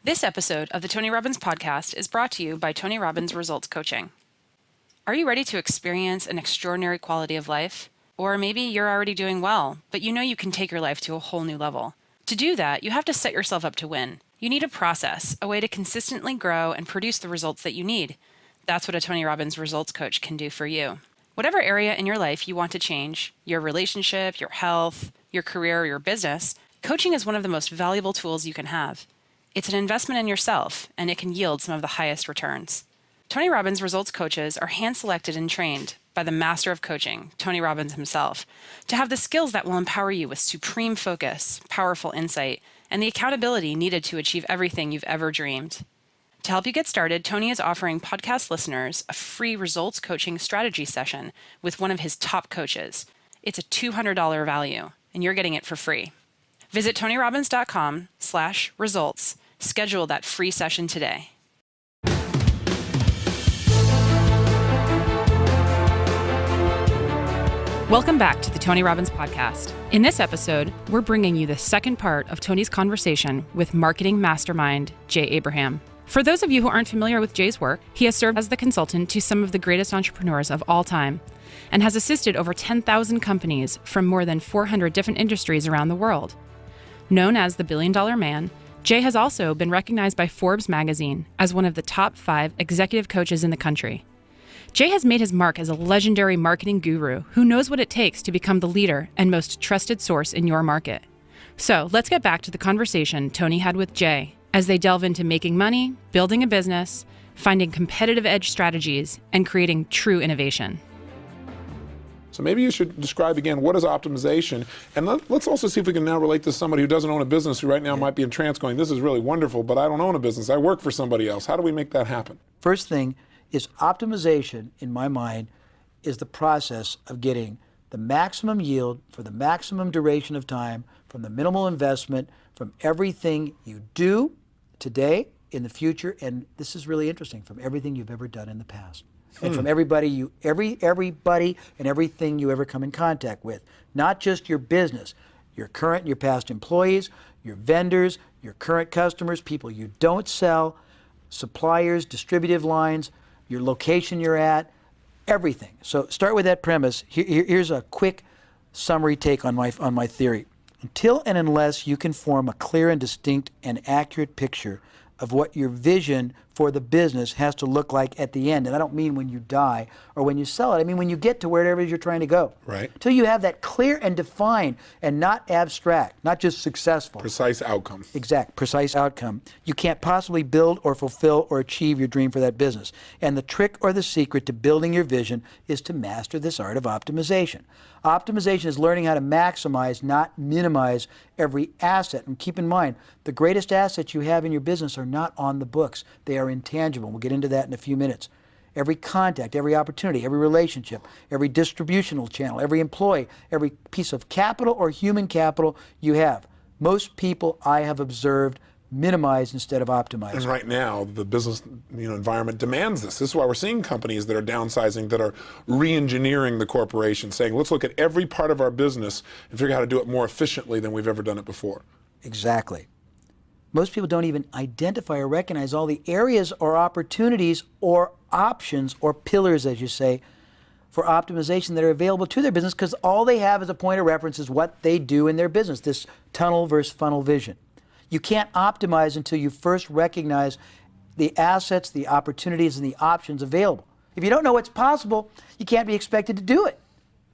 This episode of the Tony Robbins podcast is brought to you by Tony Robbins Results Coaching. Are you ready to experience an extraordinary quality of life? Or maybe you're already doing well, but you know you can take your life to a whole new level. To do that, you have to set yourself up to win. You need a process, a way to consistently grow and produce the results that you need. That's what a Tony Robbins Results Coach can do for you. Whatever area in your life you want to change, your relationship, your health, your career, or your business, coaching is one of the most valuable tools you can have. It's an investment in yourself, and it can yield some of the highest returns. Tony Robbins Results Coaches are hand-selected and trained by the master of coaching, Tony Robbins himself, to have the skills that will empower you with supreme focus, powerful insight, and the accountability needed to achieve everything you've ever dreamed. To help you get started, Tony is offering podcast listeners a free results coaching strategy session with one of his top coaches. It's a $200 value, and you're getting it for free. Visit TonyRobbins.com/results. Schedule that free session today. Welcome back to the Tony Robbins podcast. In this episode, we're bringing you the second part of Tony's conversation with marketing mastermind Jay Abraham. For those of you who aren't familiar with Jay's work, he has served as the consultant to some of the greatest entrepreneurs of all time and has assisted over 10,000 companies from more than 400 different industries around the world. Known as the $1 Billion Man, Jay has also been recognized by Forbes magazine as one of the top 5 executive coaches in the country. Jay has made his mark as a legendary marketing guru who knows what it takes to become the leader and most trusted source in your market. So let's get back to the conversation Tony had with Jay as they delve into making money, building a business, finding competitive edge strategies, and creating true innovation. So maybe you should describe again, what is optimization? And let's also see if we can now relate to somebody who doesn't own a business, who right now might be in trance going, this is really wonderful, but I don't own a business. I work for somebody else. How do we make that happen? First thing is optimization, in my mind, is the process of getting the maximum yield for the maximum duration of time from the minimal investment from everything you do today, in the future, and this is really interesting, from everything you've ever done in the past. And from everybody and everything you ever come in contact with. Not just your business, your current and your past employees, your vendors, your current customers, people you don't sell, suppliers, distributive lines, your location you're at, everything. So start with that premise. Here's a quick summary take on my theory. Until and unless you can form a clear and distinct and accurate picture of what your vision for the business has to look like at the end. And I don't mean when you die or when you sell it. I mean when you get to wherever it is you're trying to go. Right. Until you have that clear and defined and not abstract, not just successful. Precise outcome. Exact, precise outcome. You can't possibly build or fulfill or achieve your dream for that business. And the trick or the secret to building your vision is to master this art of optimization. Optimization is learning how to maximize, not minimize, every asset. And keep in mind, the greatest assets you have in your business are not on the books. They are intangible. We'll get into that in a few minutes. Every contact, every opportunity, every relationship, every distributional channel, every employee, every piece of capital or human capital you have. Most people I have observed minimize instead of optimize. And right now, the business environment demands this. This is why we're seeing companies that are downsizing, that are re-engineering the corporation, saying, let's look at every part of our business and figure out how to do it more efficiently than we've ever done it before. Exactly. Most people don't even identify or recognize all the areas or opportunities or options or pillars, as you say, for optimization that are available to their business, because all they have as a point of reference is what they do in their business, this tunnel versus funnel vision. You can't optimize until you first recognize the assets, the opportunities, and the options available. If you don't know what's possible, you can't be expected to do it.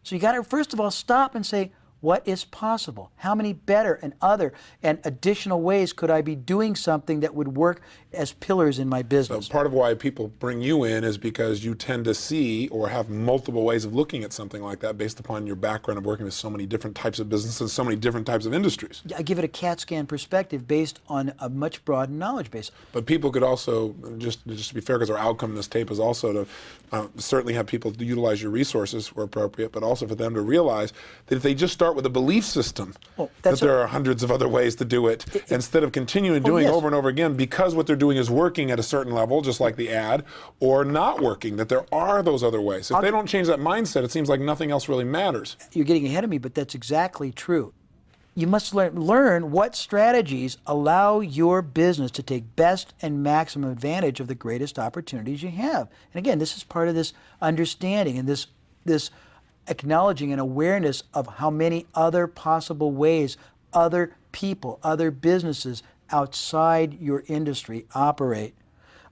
So you got to first of all stop and say, what is possible? How many better and other and additional ways could I be doing something that would work as pillars in my business? So part of why people bring you in is because you tend to see or have multiple ways of looking at something like that based upon your background of working with so many different types of businesses, so many different types of industries. I give it a CAT scan perspective based on a much broadened knowledge base. But people could also, just to be fair, because our outcome in this tape is also to certainly have people utilize your resources where appropriate, but also for them to realize that if they just start with a belief system that there are hundreds of other ways to do it, instead of continuing doing over and over again because what they're doing is working at a certain level, just like the ad, or not working, that there are those other ways. If they don't change that mindset, it seems like nothing else really matters. You're getting ahead of me, but that's exactly true. you must learn what strategies allow your business to take best and maximum advantage of the greatest opportunities you have. And again, this is part of this understanding and this acknowledging and awareness of how many other possible ways other people, other businesses outside your industry operate.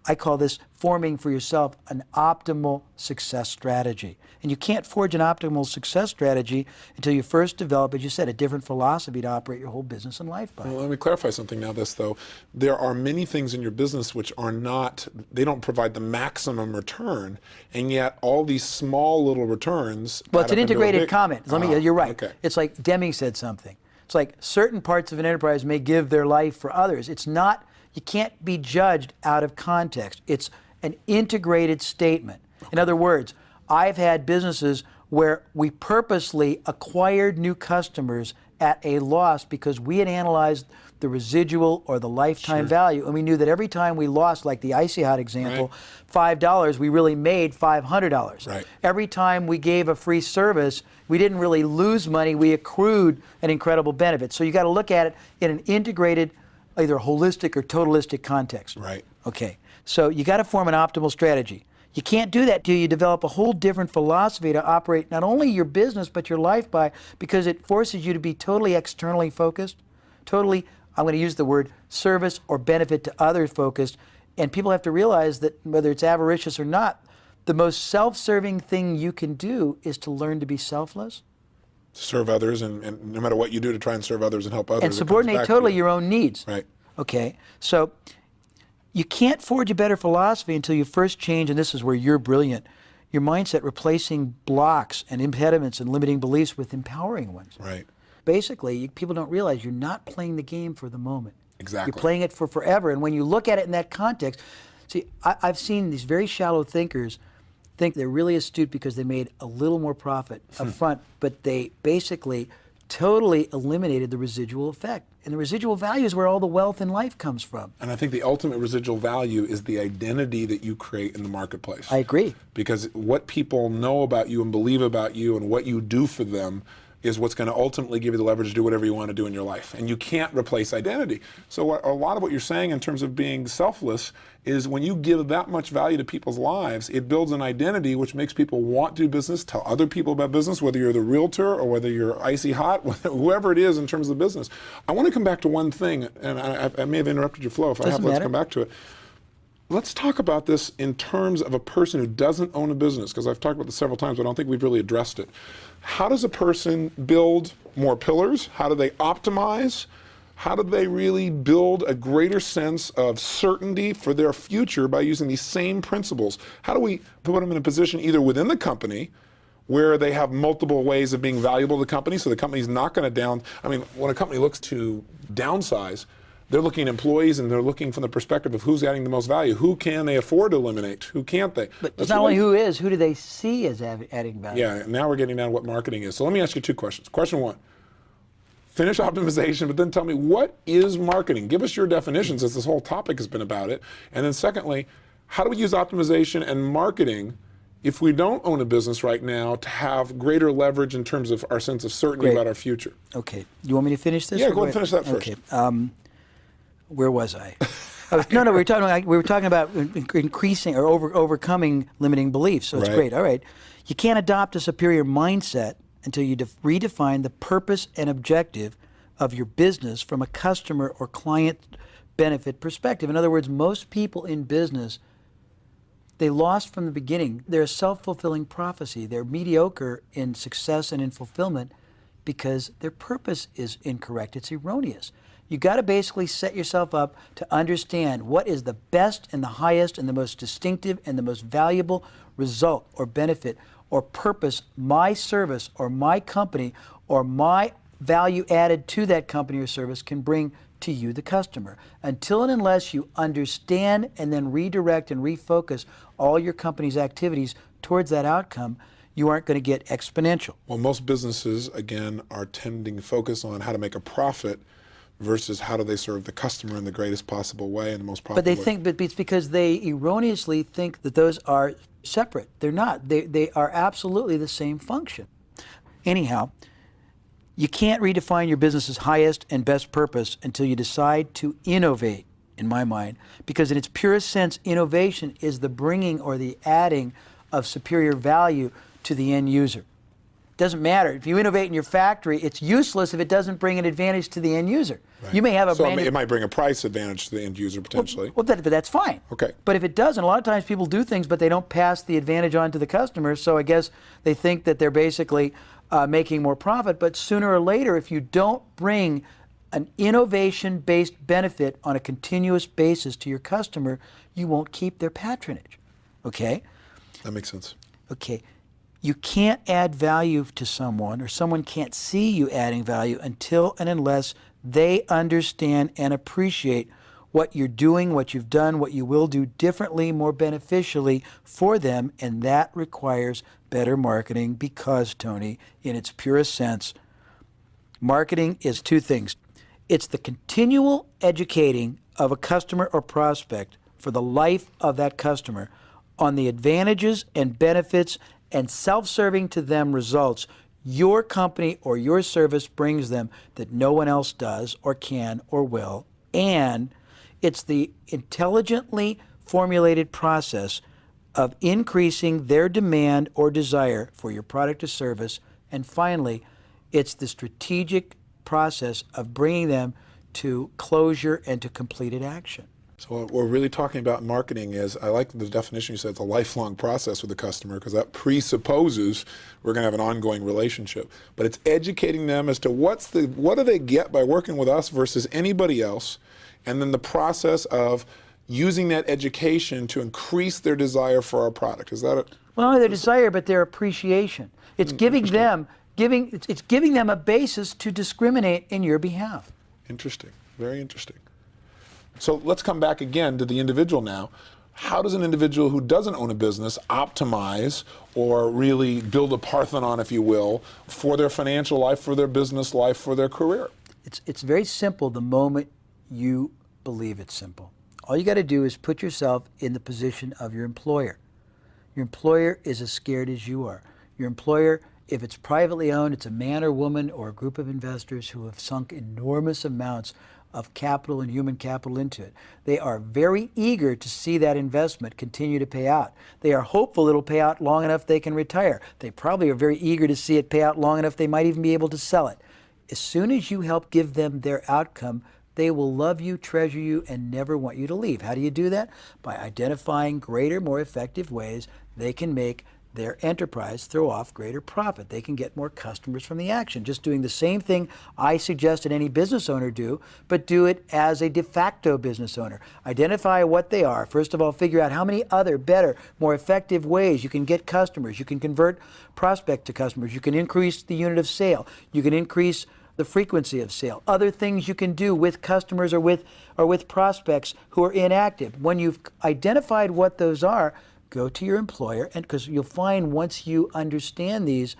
I call this forming for yourself an optimal success strategy. And you can't forge an optimal success strategy until you first develop, as you said, a different philosophy to operate your whole business and life by. Well, let me clarify something now, though. There are many things in your business which are not, they don't provide the maximum return, and yet all these small little returns. Well, it's an integrated comment. You're right. Okay. It's like Deming said something. It's like certain parts of an enterprise may give their life for others. It's not, you can't be judged out of context. It's an integrated statement. In other words, I've had businesses where we purposely acquired new customers at a loss because we had analyzed the residual or the lifetime value, and we knew that every time we lost, like the Icy Hot example, $5, we really made $500. Right. Every time we gave a free service, we didn't really lose money, we accrued an incredible benefit. So you got to look at it in an integrated, either holistic or totalistic context. Right. Okay, so you got to form an optimal strategy. You can't do that till you develop a whole different philosophy to operate not only your business but your life by, because it forces you to be totally externally focused, totally, I'm going to use the word service or benefit to others focused, and people have to realize that whether it's avaricious or not, the most self-serving thing you can do is to learn to be selfless. Serve others, and no matter what you do to try and serve others and help others. And subordinate totally your own needs. Right. Okay, so you can't forge a better philosophy until you first change, and this is where you're brilliant, your mindset, replacing blocks and impediments and limiting beliefs with empowering ones. Right. Basically, people don't realize you're not playing the game for the moment. Exactly. You're playing it for forever, and when you look at it in that context, see, I've seen these very shallow thinkers think they're really astute because they made a little more profit up front, but they basically totally eliminated the residual effect. And the residual value is where all the wealth in life comes from. And I think the ultimate residual value is the identity that you create in the marketplace. I agree. Because what people know about you and believe about you and what you do for them is what's going to ultimately give you the leverage to do whatever you want to do in your life. And you can't replace identity. So a lot of what you're saying in terms of being selfless is when you give that much value to people's lives, it builds an identity which makes people want to do business, tell other people about business, whether you're the realtor or whether you're Icy Hot, whoever it is in terms of the business. I want to come back to one thing, and I may have interrupted your flow. If I have, let's come back to it. Let's talk about this in terms of a person who doesn't own a business, because I've talked about this several times, but I don't think we've really addressed it. How does a person build more pillars? How do they optimize? How do they really build a greater sense of certainty for their future by using these same principles? How do we put them in a position either within the company where they have multiple ways of being valuable to the company, so the company's not going to when a company looks to downsize, they're looking at employees and they're looking from the perspective of who's adding the most value. Who can they afford to eliminate? Who can't they? But it's not only who do they see as adding value? Yeah, now we're getting down to what marketing is. So let me ask you two questions. Question one, finish optimization, but then tell me, what is marketing? Give us your definition, since this whole topic has been about it. And then secondly, how do we use optimization and marketing if we don't own a business right now to have greater leverage in terms of our sense of certainty about our future? Okay. You want me to finish this? Yeah, go ahead and finish that first. Okay. Where was I? We were talking about increasing or overcoming limiting beliefs. So it's great. All right. You can't adopt a superior mindset until you redefine the purpose and objective of your business from a customer or client benefit perspective. In other words, most people in business, they lost from the beginning. They're a self-fulfilling prophecy. They're mediocre in success and in fulfillment because their purpose is incorrect. It's erroneous. You got to basically set yourself up to understand what is the best and the highest and the most distinctive and the most valuable result or benefit or purpose my service or my company or my value added to that company or service can bring to you, the customer. Until and unless you understand and then redirect and refocus all your company's activities towards that outcome, you aren't going to get exponential. Well, most businesses, again, are tending to focus on how to make a profit versus how do they serve the customer in the greatest possible way and the most profitable way. But it's because they erroneously think that those are separate. They're not. They are absolutely the same function. Anyhow, You can't redefine your business's highest and best purpose until you decide to innovate, in my mind, because in its purest sense, innovation is the bringing or the adding of superior value to the end user. Doesn't matter. If you innovate in your factory, it's useless if it doesn't bring an advantage to the end user. Right. You may have a so it might bring a price advantage to the end user potentially. But that's fine. Okay. But if it doesn't, a lot of times people do things, but they don't pass the advantage on to the customer. So I guess they think that they're basically making more profit. But sooner or later, if you don't bring an innovation-based benefit on a continuous basis to your customer, you won't keep their patronage. Okay? That makes sense. Okay. You can't add value to someone, or someone can't see you adding value until and unless they understand and appreciate what you're doing, what you've done, what you will do differently, more beneficially for them, and that requires better marketing because, Tony, in its purest sense, marketing is two things. It's the continual educating of a customer or prospect for the life of that customer on the advantages and benefits and self-serving to them results your company or your service brings them that no one else does or can or will. And it's the intelligently formulated process of increasing their demand or desire for your product or service. And finally, it's the strategic process of bringing them to closure and to completed action. So what we're really talking about in marketing is, I like the definition you said, it's a lifelong process with the customer, because that presupposes we're going to have an ongoing relationship. But it's educating them as to what do they get by working with us versus anybody else, and then the process of using that education to increase their desire for our product. Is that it? Well, not only their desire, but their appreciation. It's giving them a basis to discriminate in your behalf. Interesting. Very interesting. So let's come back again to the individual now. How does an individual who doesn't own a business optimize or really build a Parthenon, if you will, for their financial life, for their business life, for their career? It's very simple the moment you believe it's simple. All you got to do is put yourself in the position of your employer. Your employer is as scared as you are. Your employer, if it's privately owned, it's a man or woman or a group of investors who have sunk enormous amounts of capital and human capital into it. They are very eager to see that investment continue to pay out. They are hopeful it'll pay out long enough they can retire. They probably are very eager to see it pay out long enough they might even be able to sell it. As soon as you help give them their outcome, they will love you, treasure you, and never want you to leave. How do you do that? By identifying greater, more effective ways they can make their enterprise throw off greater profit. They can get more customers from the action. Just doing the same thing I suggested any business owner do, but do it as a de facto business owner. Identify what they are. First of all, figure out how many other, better, more effective ways you can get customers. You can convert prospect to customers. You can increase the unit of sale. You can increase the frequency of sale. Other things you can do with customers or with prospects who are inactive. When you've identified what those are, go to your employer, and because you'll find once you understand these,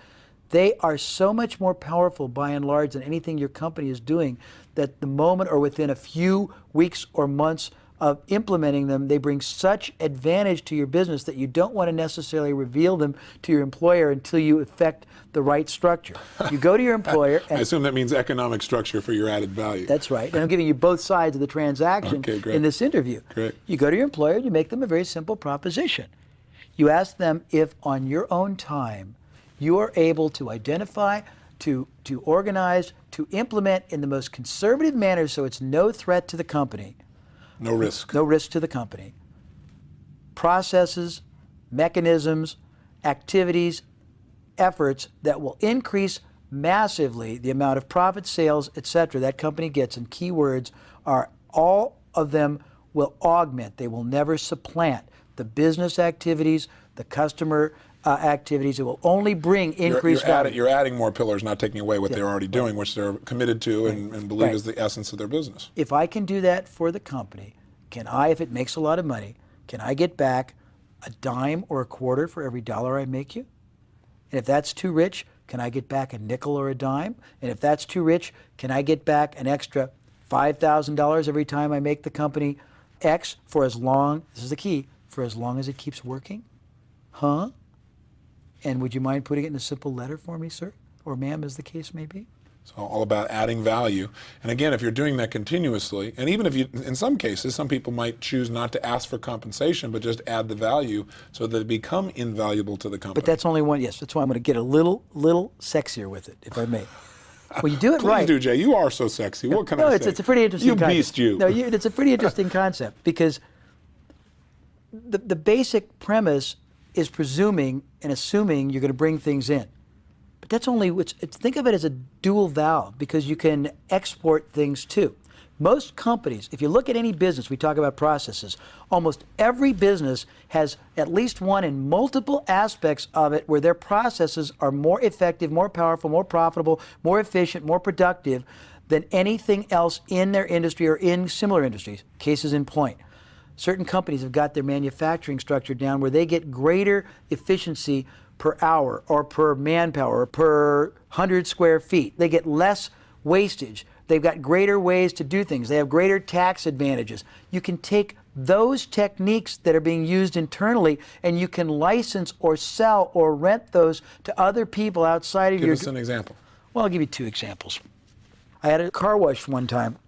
they are so much more powerful by and large than anything your company is doing, that the moment or within a few weeks or months of implementing them, they bring such advantage to your business that you don't want to necessarily reveal them to your employer until you effect the right structure. You go to your employer and I assume that means economic structure for your added value. That's right. And I'm giving you both sides of the transaction in this interview. Great. You go to your employer and you make them a very simple proposition. You ask them if on your own time you are able to identify, to organize, to implement in the most conservative manner so it's no threat to the company. No risk. No risk to the company. Processes, mechanisms, activities, efforts that will increase massively the amount of profit, sales, etc. that company gets. And keywords are all of them will augment. They will never supplant the business activities, the customer activities. It will only bring increased value. You're adding more pillars, not taking away what they're already doing, which they're committed to and believe is the essence of their business. If I can do that for the company, can I, if it makes a lot of money, can I get back a dime or a quarter for every dollar I make you? And if that's too rich, can I get back a nickel or a dime? And if that's too rich, can I get back an extra $5,000 every time I make the company X for as long, this is the key, for as long as it keeps working? Huh? And would you mind putting it in a simple letter for me, sir? Or ma'am, as the case may be? So all about adding value. And again, if you're doing that continuously, and even if you, in some cases, some people might choose not to ask for compensation, but just add the value so that they become invaluable to the company. But that's only one, yes, that's why I'm going to get a little sexier with it, if I may. Well, you do it Please right. do, Jay. You are so sexy. What can I say? No, it's a pretty interesting concept. You beast, you. No, it's a pretty interesting concept because the basic premise is presuming and assuming you're going to bring things in. But that's only, think of it as a dual valve because you can export things too. Most companies, if you look at any business, we talk about processes, almost every business has at least one in multiple aspects of it where their processes are more effective, more powerful, more profitable, more efficient, more productive than anything else in their industry or in similar industries. Cases in point. Certain companies have got their manufacturing structure down where they get greater efficiency per hour or per manpower or per 100 square feet. They get less wastage. They've got greater ways to do things. They have greater tax advantages. You can take those techniques that are being used internally and you can license or sell or rent those to other people outside of your... Give us an example. Well, I'll give you two examples. I had a car wash one time.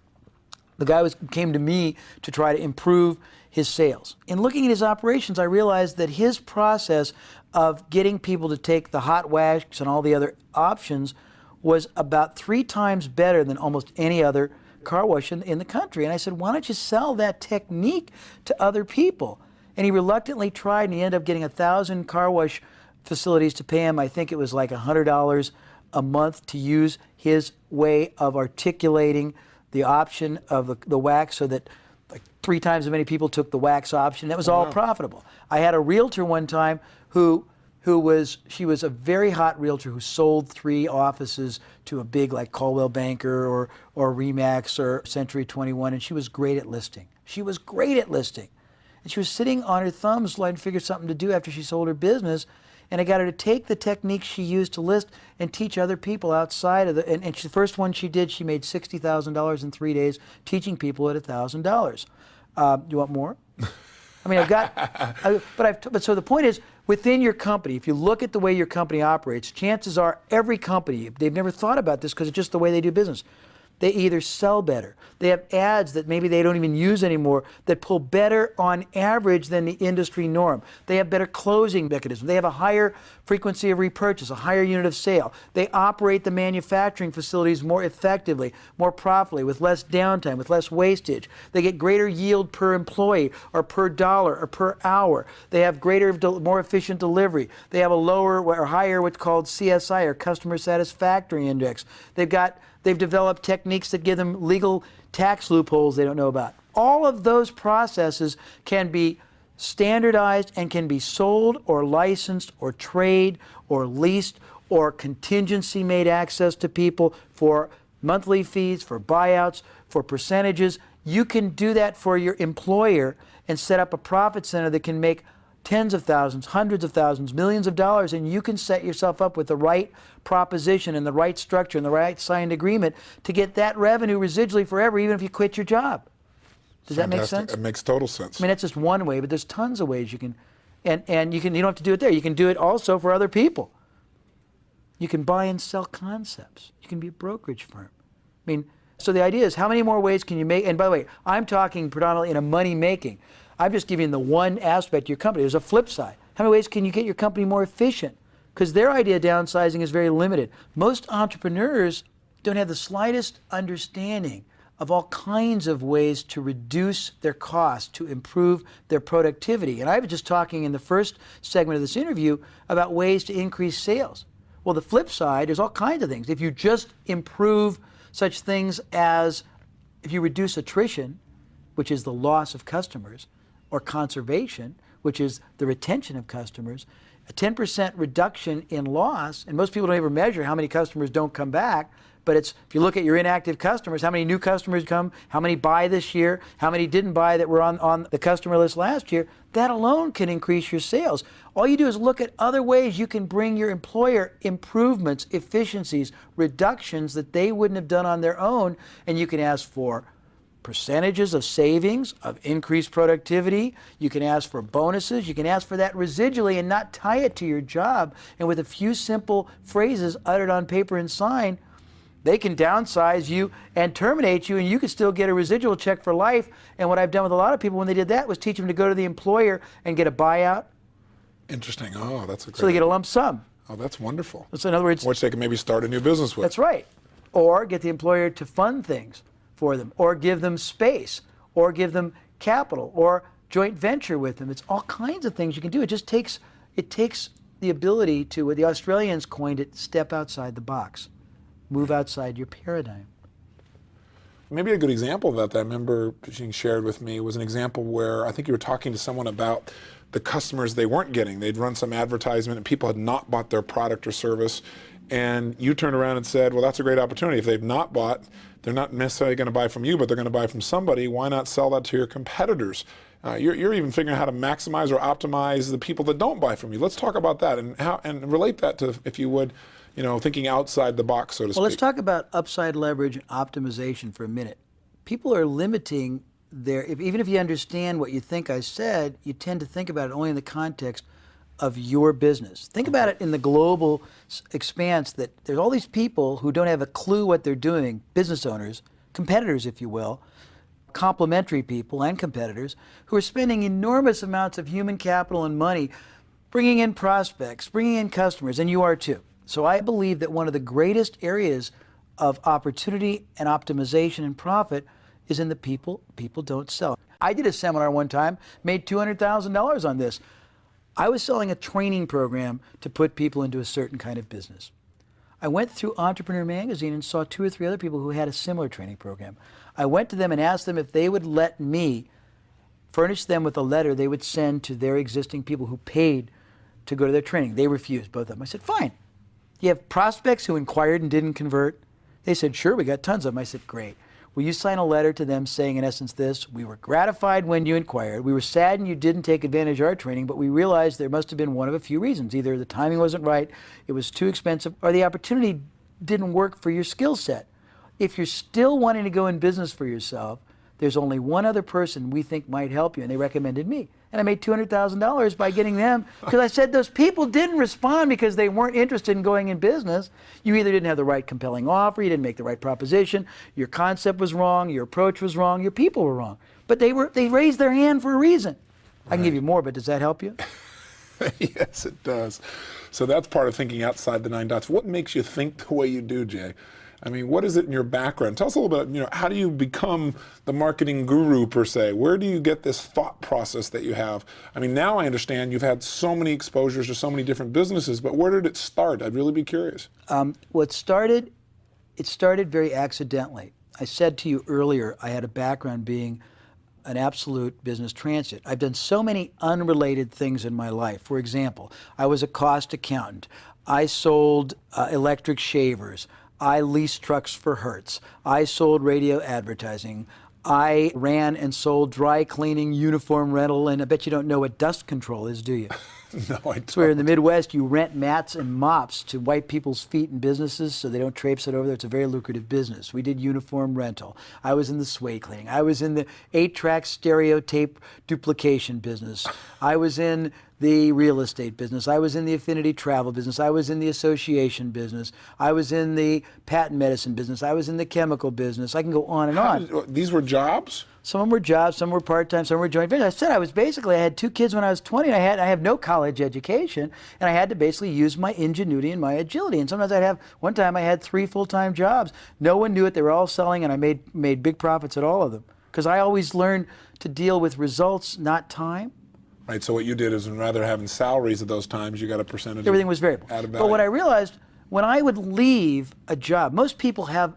The guy came to me to try to improve his sales. In looking at his operations, I realized that his process of getting people to take the hot wax and all the other options was about 3 times better than almost any other car wash in the country. And I said, why don't you sell that technique to other people? And he reluctantly tried, and he ended up getting 1,000 car wash facilities to pay him, I think it was like $100 a month to use his way of articulating the option of the wax so that like 3 times as many people took the wax option. That was all profitable. I had a realtor one time she was a very hot realtor who sold 3 offices to a big like Coldwell Banker or Remax or Century 21, and she was great at listing. She was great at listing. And she was sitting on her thumbs trying to figure something to do after she sold her business, and I got her to take the techniques she used to list and teach other people outside of the the first one she did, she made $60,000 in 3 days teaching people at $1,000. You want more? I mean, but so the point is, within your company, if you look at the way your company operates, chances are every company, they've never thought about this because it's just the way they do business. They either sell better. They have ads that maybe they don't even use anymore that pull better on average than the industry norm. They have better closing mechanisms. They have a higher frequency of repurchase, a higher unit of sale. They operate the manufacturing facilities more effectively, more profitably, with less downtime, with less wastage. They get greater yield per employee or per dollar or per hour. They have greater, more efficient delivery. They have a lower or higher what's called CSI or Customer Satisfactory Index. They've developed techniques that give them legal tax loopholes they don't know about. All of those processes can be standardized and can be sold or licensed or trade or leased or contingency made access to people for monthly fees, for buyouts, for percentages. You can do that for your employer and set up a profit center that can make tens of thousands, hundreds of thousands, millions of dollars, and you can set yourself up with the right proposition and the right structure and the right signed agreement to get that revenue residually forever, even if you quit your job. Does that make sense? It makes total sense. I mean, that's just one way, but there's tons of ways you can, and you don't have to do it there. You can do it also for other people. You can buy and sell concepts. You can be a brokerage firm. I mean, so the idea is how many more ways can you make, and by the way, I'm talking predominantly in a money making. I'm just giving the one aspect of your company. There's a flip side. How many ways can you get your company more efficient? Because their idea of downsizing is very limited. Most entrepreneurs don't have the slightest understanding of all kinds of ways to reduce their costs, to improve their productivity. And I was just talking in the first segment of this interview about ways to increase sales. Well, the flip side, there's all kinds of things. If you just improve such things as, if you reduce attrition, which is the loss of customers, or conservation, which is the retention of customers, a 10% reduction in loss, and most people don't ever measure how many customers don't come back, but it's, if you look at your inactive customers, how many new customers come, how many buy this year, how many didn't buy that were on the customer list last year, that alone can increase your sales. All you do is look at other ways you can bring your employer improvements, efficiencies, reductions that they wouldn't have done on their own, and you can ask for percentages of savings, of increased productivity. You can ask for bonuses. You can ask for that residually and not tie it to your job. And with a few simple phrases uttered on paper and signed, They can downsize you and terminate you, and you can still get a residual check for life. And what I've done with a lot of people when they did that was teach them to go to the employer and get a buyout. Interesting. Oh, that's a great So they get a idea. lump sum. Oh, that's wonderful. So in other words, Which they can maybe start a new business with. that's right. Or get the employer to fund things for them, or give them space, or give them capital, or joint venture with them. It's all kinds of things you can do. It just takes the ability to, what the Australians coined it, step outside the box, move outside your paradigm. Maybe a good example of that I remember being shared with me was an example where I think you were talking to someone about the customers they weren't getting. They'd run some advertisement and people had not bought their product or service. And you turned around and said, well, that's a great opportunity. If they've not bought, they're not necessarily going to buy from you, but they're going to buy from somebody. Why not sell that to your competitors? You're even figuring out how to maximize or optimize the people that don't buy from you. Let's talk about that and relate that to, if you would, thinking outside the box, so to speak. Well, let's talk about upside leverage and optimization for a minute. People are limiting even if you understand what you think I said, you tend to think about it only in the context of your business. Think about it in the global expanse that there's all these people who don't have a clue what they're doing, business owners, competitors, if you will, complementary people and competitors, who are spending enormous amounts of human capital and money bringing in prospects, bringing in customers, and you are too. So I believe that one of the greatest areas of opportunity and optimization and profit is in the people don't sell. I did a seminar one time, made $200,000 on this. I was selling a training program to put people into a certain kind of business. I went through Entrepreneur Magazine and saw 2 or 3 other people who had a similar training program. I went to them and asked them if they would let me furnish them with a letter they would send to their existing people who paid to go to their training. They refused, both of them. I said, fine. You have prospects who inquired and didn't convert? They said, sure, we got tons of them. I said, great. Will you sign a letter to them saying, in essence, this: we were gratified when you inquired. We were saddened you didn't take advantage of our training, but we realized there must have been one of a few reasons. Either the timing wasn't right, it was too expensive, or the opportunity didn't work for your skill set. If you're still wanting to go in business for yourself, there's only one other person we think might help you, and they recommended me. And I made $200,000 by getting them, because I said those people didn't respond because they weren't interested in going in business. You either didn't have the right compelling offer, you didn't make the right proposition, your concept was wrong, your approach was wrong, your people were wrong. But they raised their hand for a reason. I can give you more, but does that help you? Yes, it does. So that's part of thinking outside the 9 dots. What makes you think the way you do, Jay? I mean, what is it in your background? Tell us a little bit, how do you become the marketing guru, per se? Where do you get this thought process that you have? I mean, now I understand you've had so many exposures to so many different businesses, but where did it start? I'd really be curious. It started very accidentally. I said to you earlier, I had a background being an absolute business transit. I've done so many unrelated things in my life. For example, I was a cost accountant. I sold electric shavers. I leased trucks for Hertz. I sold radio advertising. I ran and sold dry cleaning, uniform rental, and I bet you don't know what dust control is, do you? No, I don't. So where in the Midwest, you rent mats and mops to wipe people's feet in businesses so they don't traipse it over there. It's a very lucrative business. We did uniform rental. I was in the suede cleaning. I was in the 8-track stereo tape duplication business. I was in the real estate business. I was in the affinity travel business. I was in the association business. I was in the patent medicine business. I was in the chemical business. I can go on and on. These were jobs? Some of them were jobs, some were part-time, some were joint venture. I said I had 2 kids when I was 20, and I have no college education, and I had to basically use my ingenuity and my agility. And sometimes one time I had 3 full-time jobs. No one knew it, they were all selling, and I made big profits at all of them. Because I always learned to deal with results, not time. Right, so what you did is rather than having salaries at those times, you got a percentage. Everything was variable. But what I realized, when I would leave a job, most people have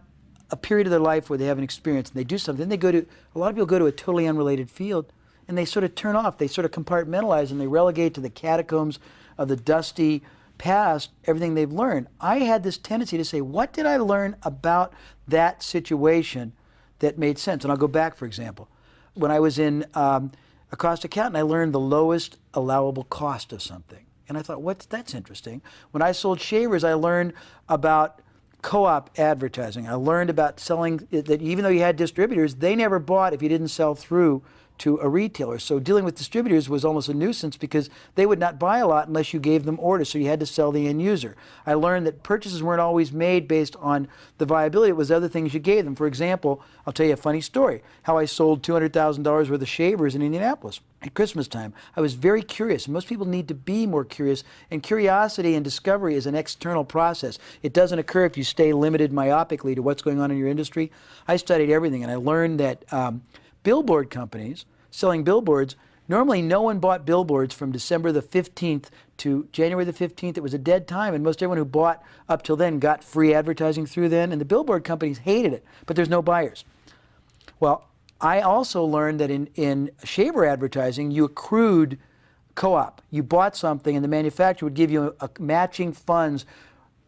a period of their life where they have an experience and they do something. Then a lot of people go to a totally unrelated field and they sort of turn off, they sort of compartmentalize and they relegate to the catacombs of the dusty past everything they've learned. I had this tendency to say, what did I learn about that situation that made sense? And I'll go back, for example. When I was in a cost accountant, I learned the lowest allowable cost of something. And I thought, that's interesting. When I sold shavers, I learned about co-op advertising. I learned about selling, that even though you had distributors, they never bought if you didn't sell through to a retailer. So dealing with distributors was almost a nuisance because they would not buy a lot unless you gave them orders, so you had to sell the end user. I learned that purchases weren't always made based on the viability. It was other things you gave them. For example, I'll tell you a funny story, how I sold $200,000 worth of shavers in Indianapolis at Christmas time. I was very curious. Most people need to be more curious, and curiosity and discovery is an external process. It doesn't occur if you stay limited myopically to what's going on in your industry. I studied everything, and I learned that billboard companies selling billboards, normally no one bought billboards from December the 15th to January the 15th. It was a dead time, and most everyone who bought up till then got free advertising through then, and the billboard companies hated it, but there's no buyers. Well, I also learned that in shaver advertising, you accrued co-op. You bought something, and the manufacturer would give you a matching funds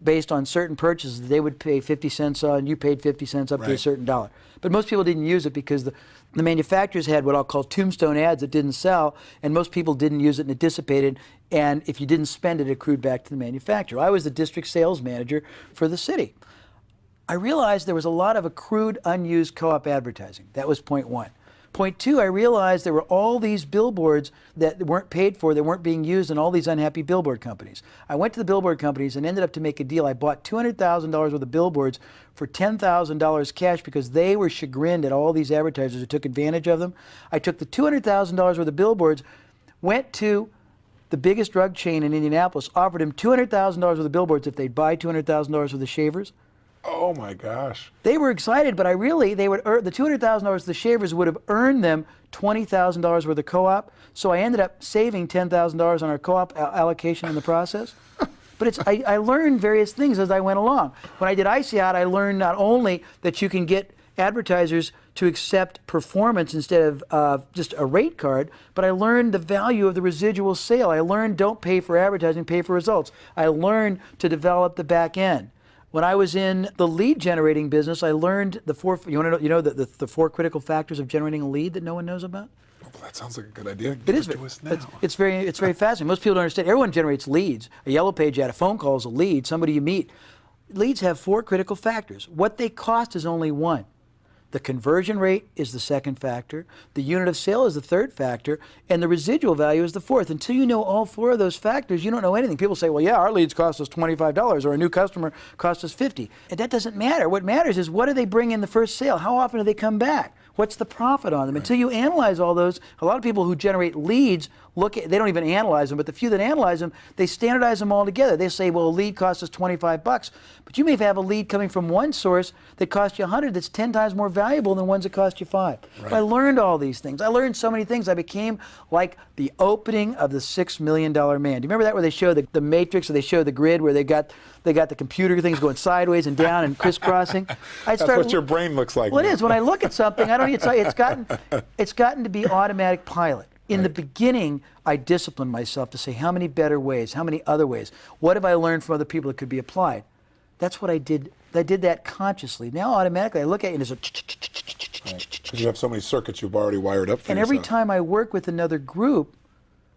based on certain purchases. They would pay 50 cents on, you paid 50 cents up to a certain dollar. But most people didn't use it because the manufacturers had what I'll call tombstone ads that didn't sell, and most people didn't use it, and it dissipated, and if you didn't spend it, it accrued back to the manufacturer. I was the district sales manager for the city. I realized there was a lot of accrued, unused co-op advertising. That was point one. Point two, I realized there were all these billboards that weren't paid for, that weren't being used, and all these unhappy billboard companies. I went to the billboard companies and ended up to make a deal. I bought $200,000 worth of billboards for $10,000 cash because they were chagrined at all these advertisers who took advantage of them. I took the $200,000 worth of billboards, went to the biggest drug chain in Indianapolis, offered him $200,000 worth of billboards if they'd buy $200,000 worth of shavers. Oh my gosh. They were excited, but they would earn the $200,000 of the shavers would have earned them $20,000 worth of co-op. So I ended up saving $10,000 on our co-op allocation in the process. But I learned various things as I went along. When I did ICI, I learned not only that you can get advertisers to accept performance instead of just a rate card, but I learned the value of the residual sale. I learned don't pay for advertising, pay for results. I learned to develop the back end. When I was in the lead generating business, I learned the four. You want to know the four critical factors of generating a lead that no one knows about? Oh, that sounds like a good idea. It is. It's very fascinating. Most people don't understand. Everyone generates leads. A yellow page ad, a phone call is a lead. Somebody you meet. Leads have four critical factors. What they cost is only one. The conversion rate is the second factor, the unit of sale is the third factor, and the residual value is the fourth. Until you know all four of those factors, you don't know anything. People say, well, yeah, our leads cost us $25, or a new customer cost us $50. And that doesn't matter. What matters is what do they bring in the first sale? How often do they come back? What's the profit on them? Right. Until you analyze all those, a lot of people who generate leads they don't even analyze them, but the few that analyze them, they standardize them all together. They say, well, a lead costs us $25, but you may have a lead coming from one source that costs you $100 that's 10 times more valuable than ones that cost you $5. Right. So I learned all these things. I learned so many things. I became like the opening of the $6 Million Man. Do you remember that where they show the matrix, or they show the grid where they got the computer things going sideways and down and crisscrossing? That's what your brain looks like. Well, it is. When I look at something, it's gotten to be automatic pilot. In the beginning, I disciplined myself to say, how many better ways? How many other ways? What have I learned from other people that could be applied? That's what I did. I did that consciously. Now, automatically, I look at it and there's a... Because you have so many circuits you've already wired up for and yourself. Every time I work with another group,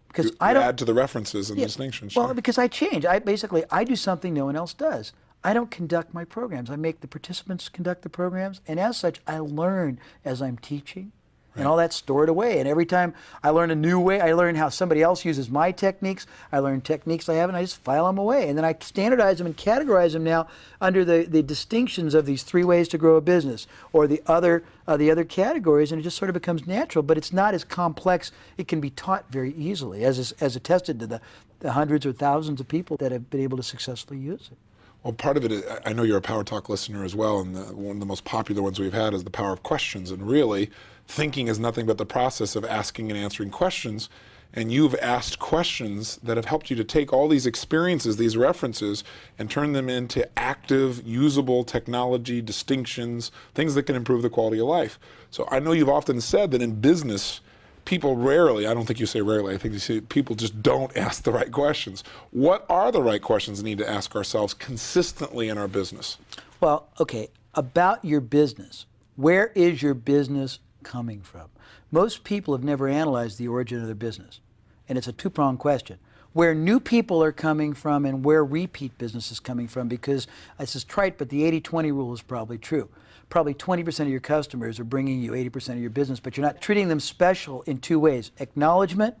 because you add to the references and distinctions. Well, because I change. I do something no one else does. I don't conduct my programs. I make the participants conduct the programs, and as such, I learn as I'm teaching. And all that's stored away. And every time I learn a new way, I learn how somebody else uses my techniques. I learn techniques I have, and I just file them away. And then I standardize them and categorize them now under the distinctions of these 3 ways to grow a business, or the other categories, and it just sort of becomes natural. But it's not as complex. It can be taught very easily, as attested to the hundreds or thousands of people that have been able to successfully use it. Well, part of it, I know you're a Power Talk listener as well, and one of the most popular ones we've had is the power of questions. And really, thinking is nothing but the process of asking and answering questions. And you've asked questions that have helped you to take all these experiences, these references, and turn them into active, usable technology, distinctions, things that can improve the quality of life. So I know you've often said that in business, people rarely, I don't think you say rarely, I think you say people just don't ask the right questions. What are the right questions we need to ask ourselves consistently in our business? Well, okay, about your business. Where is your business coming from? Most people have never analyzed the origin of their business. And it's a two-pronged question. Where new people are coming from and where repeat business is coming from, because this is trite, but the 80-20 rule is probably true. probably 20% of your customers are bringing you 80% of your business, but you're not treating them special in two ways: acknowledgement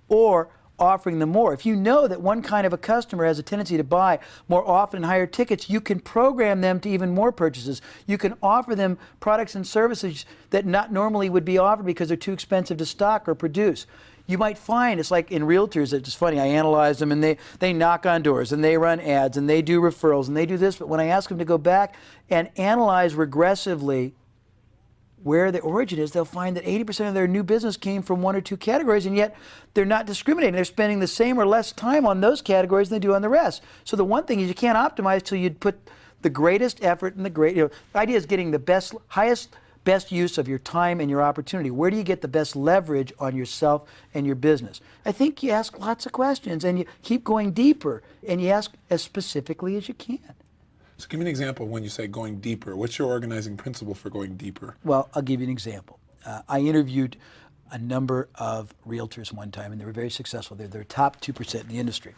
or offering them more. If you know that one kind of a customer has a tendency to buy more often and higher tickets, you can program them to even more purchases. You can offer them products and services that not normally would be offered because they're too expensive to stock or produce. You might find, it's like in realtors, it's funny, I analyze them and they knock on doors and they run ads and they do referrals and they do this, but when I ask them to go back and analyze regressively where the origin is, they'll find that 80% of their new business came from one or two categories, and yet they're not discriminating. They're spending the same or less time on those categories than they do on the rest. So the one thing is you can't optimize till you put the greatest effort and the idea is getting the best use of your time and your opportunity. Where do you get the best leverage on yourself and your business? I think you ask lots of questions and you keep going deeper and you ask as specifically as you can. So give me an example when you say going deeper. What's your organizing principle for going deeper? Well, I'll give you an example. I interviewed a number of realtors one time, and they were very successful. They're top 2% in the industry.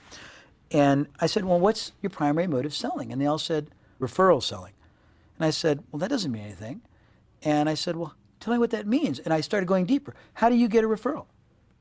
And I said, well, what's your primary mode of selling? And they all said, referral selling. And I said, well, that doesn't mean anything. And I said, well, tell me what that means. And I started going deeper. How do you get a referral?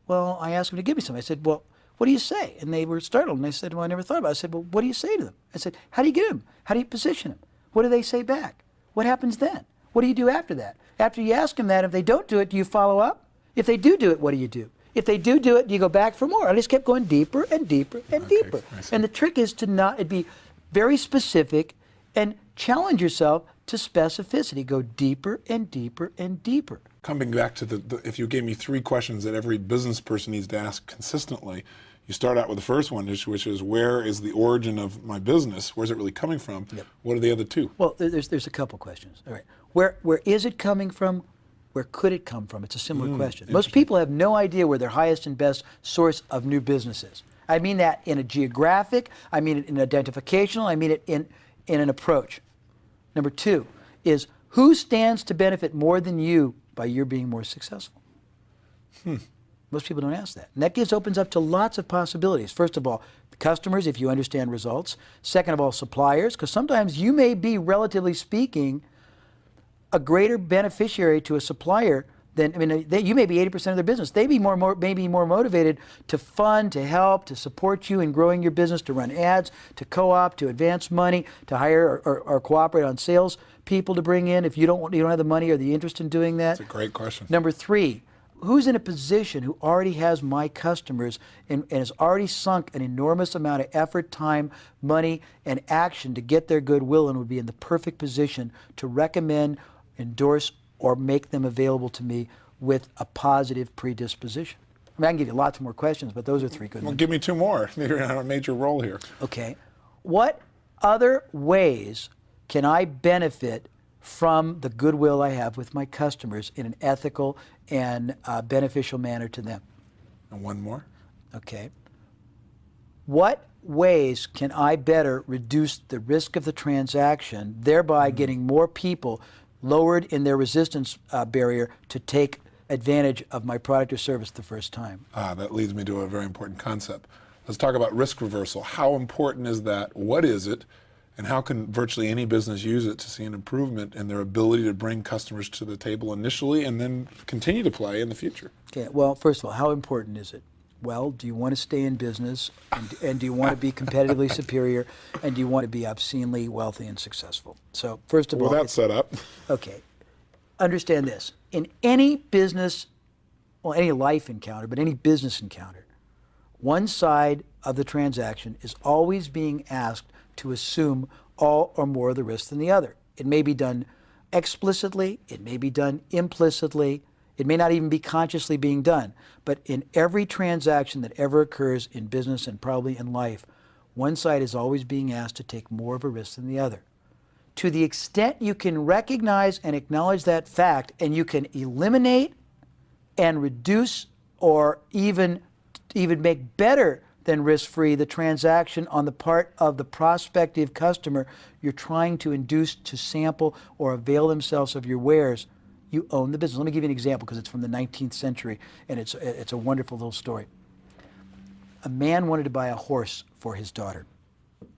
Well, I asked them to give me some. I said, well, what do you say? And they were startled. And I said, well, I never thought about it. I said, well, what do you say to them? I said, how do you get them? How do you position them? What do they say back? What happens then? What do you do after that? After you ask them that, if they don't do it, do you follow up? If they do it, what do you do? If they do it, do you go back for more? I just kept going deeper and deeper and deeper. And the trick is to not be very specific and challenge yourself to specificity. Go deeper and deeper and deeper. Coming back to if you gave me 3 questions that every business person needs to ask consistently, you start out with the first one, which is where is the origin of my business? Where's it really coming from? Yep. What are the other 2? Well, there's a couple questions. All right. Where is it coming from? Where could it come from? It's a similar question. Most people have no idea where their highest and best source of new business is. I mean that in a geographic, I mean it in identificational, I mean it in an approach. Number 2 is who stands to benefit more than you by your being more successful? Most people don't ask that. And that opens up to lots of possibilities. First of all, customers, if you understand results. Second of all, suppliers, because sometimes you may be, relatively speaking, a greater beneficiary to a supplier than, you may be 80% of their business. They be may be more motivated to fund, to help, to support you in growing your business, to run ads, to co-op, to advance money, to hire or cooperate on sales people to bring in if you don't have the money or the interest in doing that. That's a great question. Number 3, who's in a position who already has my customers and has already sunk an enormous amount of effort, time, money, and action to get their goodwill and would be in the perfect position to recommend, endorse, or make them available to me with a positive predisposition? I can give you lots more questions, but those are 3 good ones. Well, give me 2 more. You're in a major role here. Okay. What other ways can I benefit from the goodwill I have with my customers in an ethical and beneficial manner to them? And 1 more. Okay. What ways can I better reduce the risk of the transaction, thereby getting more people lowered in their resistance barrier to take advantage of my product or service the first time? That leads me to a very important concept. Let's talk about risk reversal. How important is that? What is it? And how can virtually any business use it to see an improvement in their ability to bring customers to the table initially and then continue to play in the future? Okay. Well, first of all, how important is it? Well, do you want to stay in business, and do you want to be competitively superior, and do you want to be obscenely wealthy and successful? So first of all, that's set up. Okay. Understand this. In any business, well, any life encounter, but any business encounter, one side of the transaction is always being asked to assume all or more of the risk than the other. It may be done explicitly, it may be done implicitly, it may not even be consciously being done. But in every transaction that ever occurs in business and probably in life, one side is always being asked to take more of a risk than the other. To the extent you can recognize and acknowledge that fact, and you can eliminate and reduce or even make better than risk-free the transaction on the part of the prospective customer you're trying to induce to sample or avail themselves of your wares, you own the business. Let me give you an example because it's from the 19th century and it's a wonderful little story. A man wanted to buy a horse for his daughter.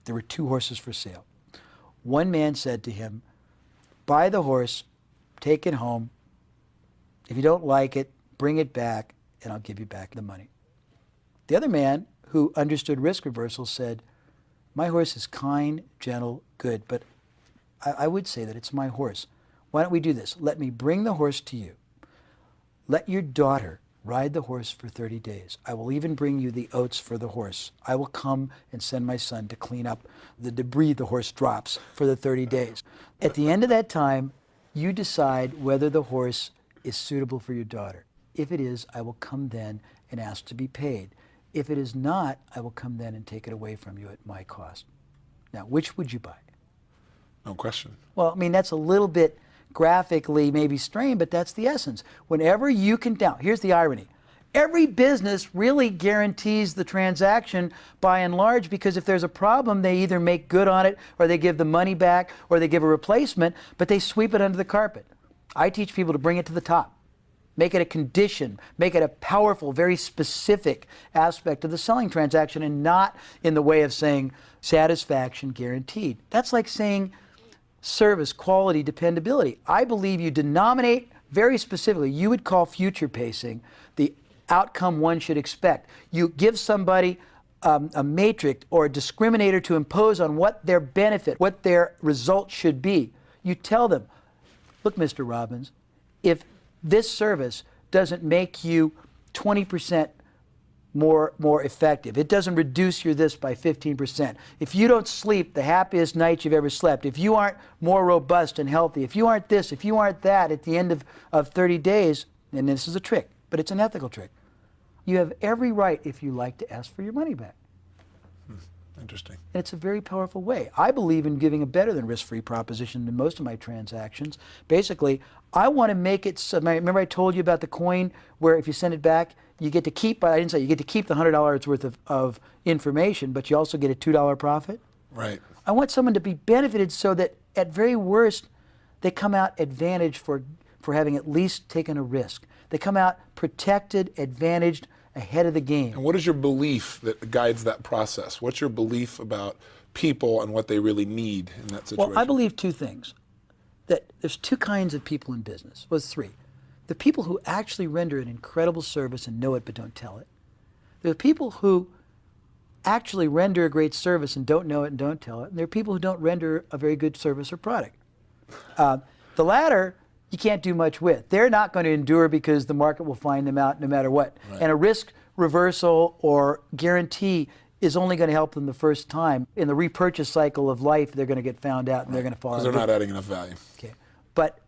There were 2 horses for sale. One man said to him, buy the horse, take it home. If you don't like it, bring it back, and I'll give you back the money. The other man, who understood risk reversal, said, my horse is kind, gentle, good, but I would say that it's my horse. Why don't we do this? Let me bring the horse to you. Let your daughter ride the horse for 30 days. I will even bring you the oats for the horse. I will come and send my son to clean up the debris the horse drops for the 30 days. At the end of that time, you decide whether the horse is suitable for your daughter. If it is, I will come then and ask to be paid. If it is not, I will come then and take it away from you at my cost. Now, which would you buy? No question. Well, I mean, that's a little bit graphically maybe strained, but that's the essence. Whenever you can down, here's the irony. Every business really guarantees the transaction by and large, because if there's a problem, they either make good on it, or they give the money back, or they give a replacement, but they sweep it under the carpet. I teach people to bring it to the top. Make it a condition, make it a powerful, very specific aspect of the selling transaction, and not in the way of saying satisfaction guaranteed. That's like saying service, quality, dependability. I believe you denominate very specifically, you would call future pacing the outcome one should expect. You give somebody a matrix or a discriminator to impose on what their benefit, what their result should be. You tell them, look, Mr. Robbins, if this service doesn't make you 20% more effective, it doesn't reduce your this by 15%, if you don't sleep the happiest night you've ever slept, if you aren't more robust and healthy, if you aren't this, if you aren't that at the end of 30 days, and this is a trick, but it's an ethical trick, you have every right, if you like, to ask for your money back. Interesting. And it's a very powerful way. I believe in giving a better than risk-free proposition in most of my transactions. Basically, I want to make it so, remember I told you about the coin where if you send it back, you get to keep, I didn't say you get to keep the $100 worth of information, but you also get a $2 profit? Right. I want someone to be benefited so that at very worst, they come out advantaged for having at least taken a risk. They come out protected, advantaged, ahead of the game. And what is your belief that guides that process? What's your belief about people and what they really need in that situation? Well, I believe two things. That there's two kinds of people in business. Well, three. The people who actually render an incredible service and know it but don't tell it. There are people who actually render a great service and don't know it and don't tell it. And there are people who don't render a very good service or product. The latter, you can't do much with. They're not going to endure because the market will find them out no matter what. Right. And a risk reversal or guarantee is only going to help them the first time. In the repurchase cycle of life, they're going to get found out and they're going to fall out. Because they're not adding enough value. Okay. But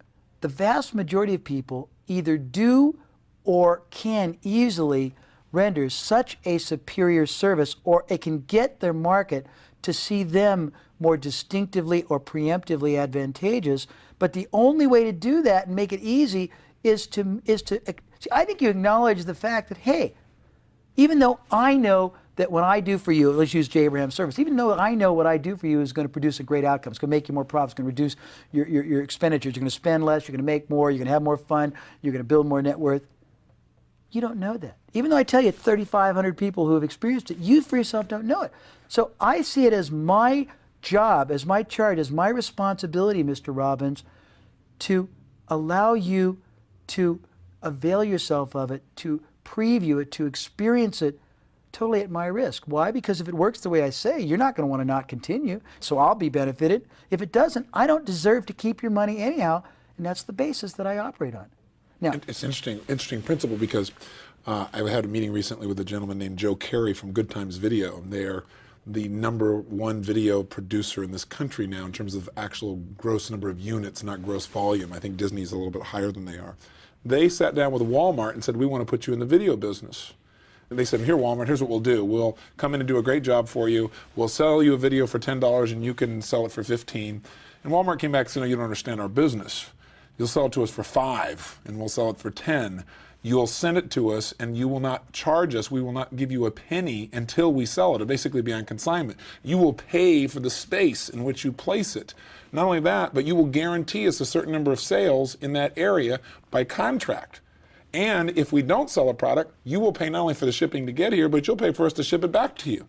the vast majority of people either do or can easily render such a superior service, or it can get their market to see them more distinctively or preemptively advantageous. But the only way to do that and make it easy is to I think you acknowledge the fact that, hey, even though I know that what I do for you, let's use Jay Abraham service, even though I know what I do for you is going to produce a great outcome, it's going to make you more profits, it's going to reduce your expenditures, you're going to spend less, you're going to make more, you're going to have more fun, you're going to build more net worth. You don't know that. Even though I tell you 3,500 people who have experienced it, you for yourself don't know it. So I see it as my job, as my charge, as my responsibility, Mr. Robbins, to allow you to avail yourself of it, to preview it, to experience it totally at my risk. Why? Because if it works the way I say, you're not going to want to not continue, so I'll be benefited. If it doesn't, I don't deserve to keep your money anyhow, and that's the basis that I operate on. Now, it's interesting principle, because I had a meeting recently with a gentleman named Joe Carey from Good Times Video. They're the #1 video producer in this country now in terms of actual gross number of units, not gross volume. I think Disney's a little bit higher than they are. They sat down with Walmart and said, we want to put you in the video business. And they said, here, Walmart, here's what we'll do. We'll come in and do a great job for you. We'll sell you a video for $10 and you can sell it for $15. And Walmart came back and said, no, you don't understand our business. You'll sell it to us for $5 and we'll sell it for $10. You'll send it to us and you will not charge us. We will not give you a penny until we sell it. It'll basically be on consignment. You will pay for the space in which you place it. Not only that, but you will guarantee us a certain number of sales in that area by contract. And if we don't sell a product, you will pay not only for the shipping to get here, but you'll pay for us to ship it back to you.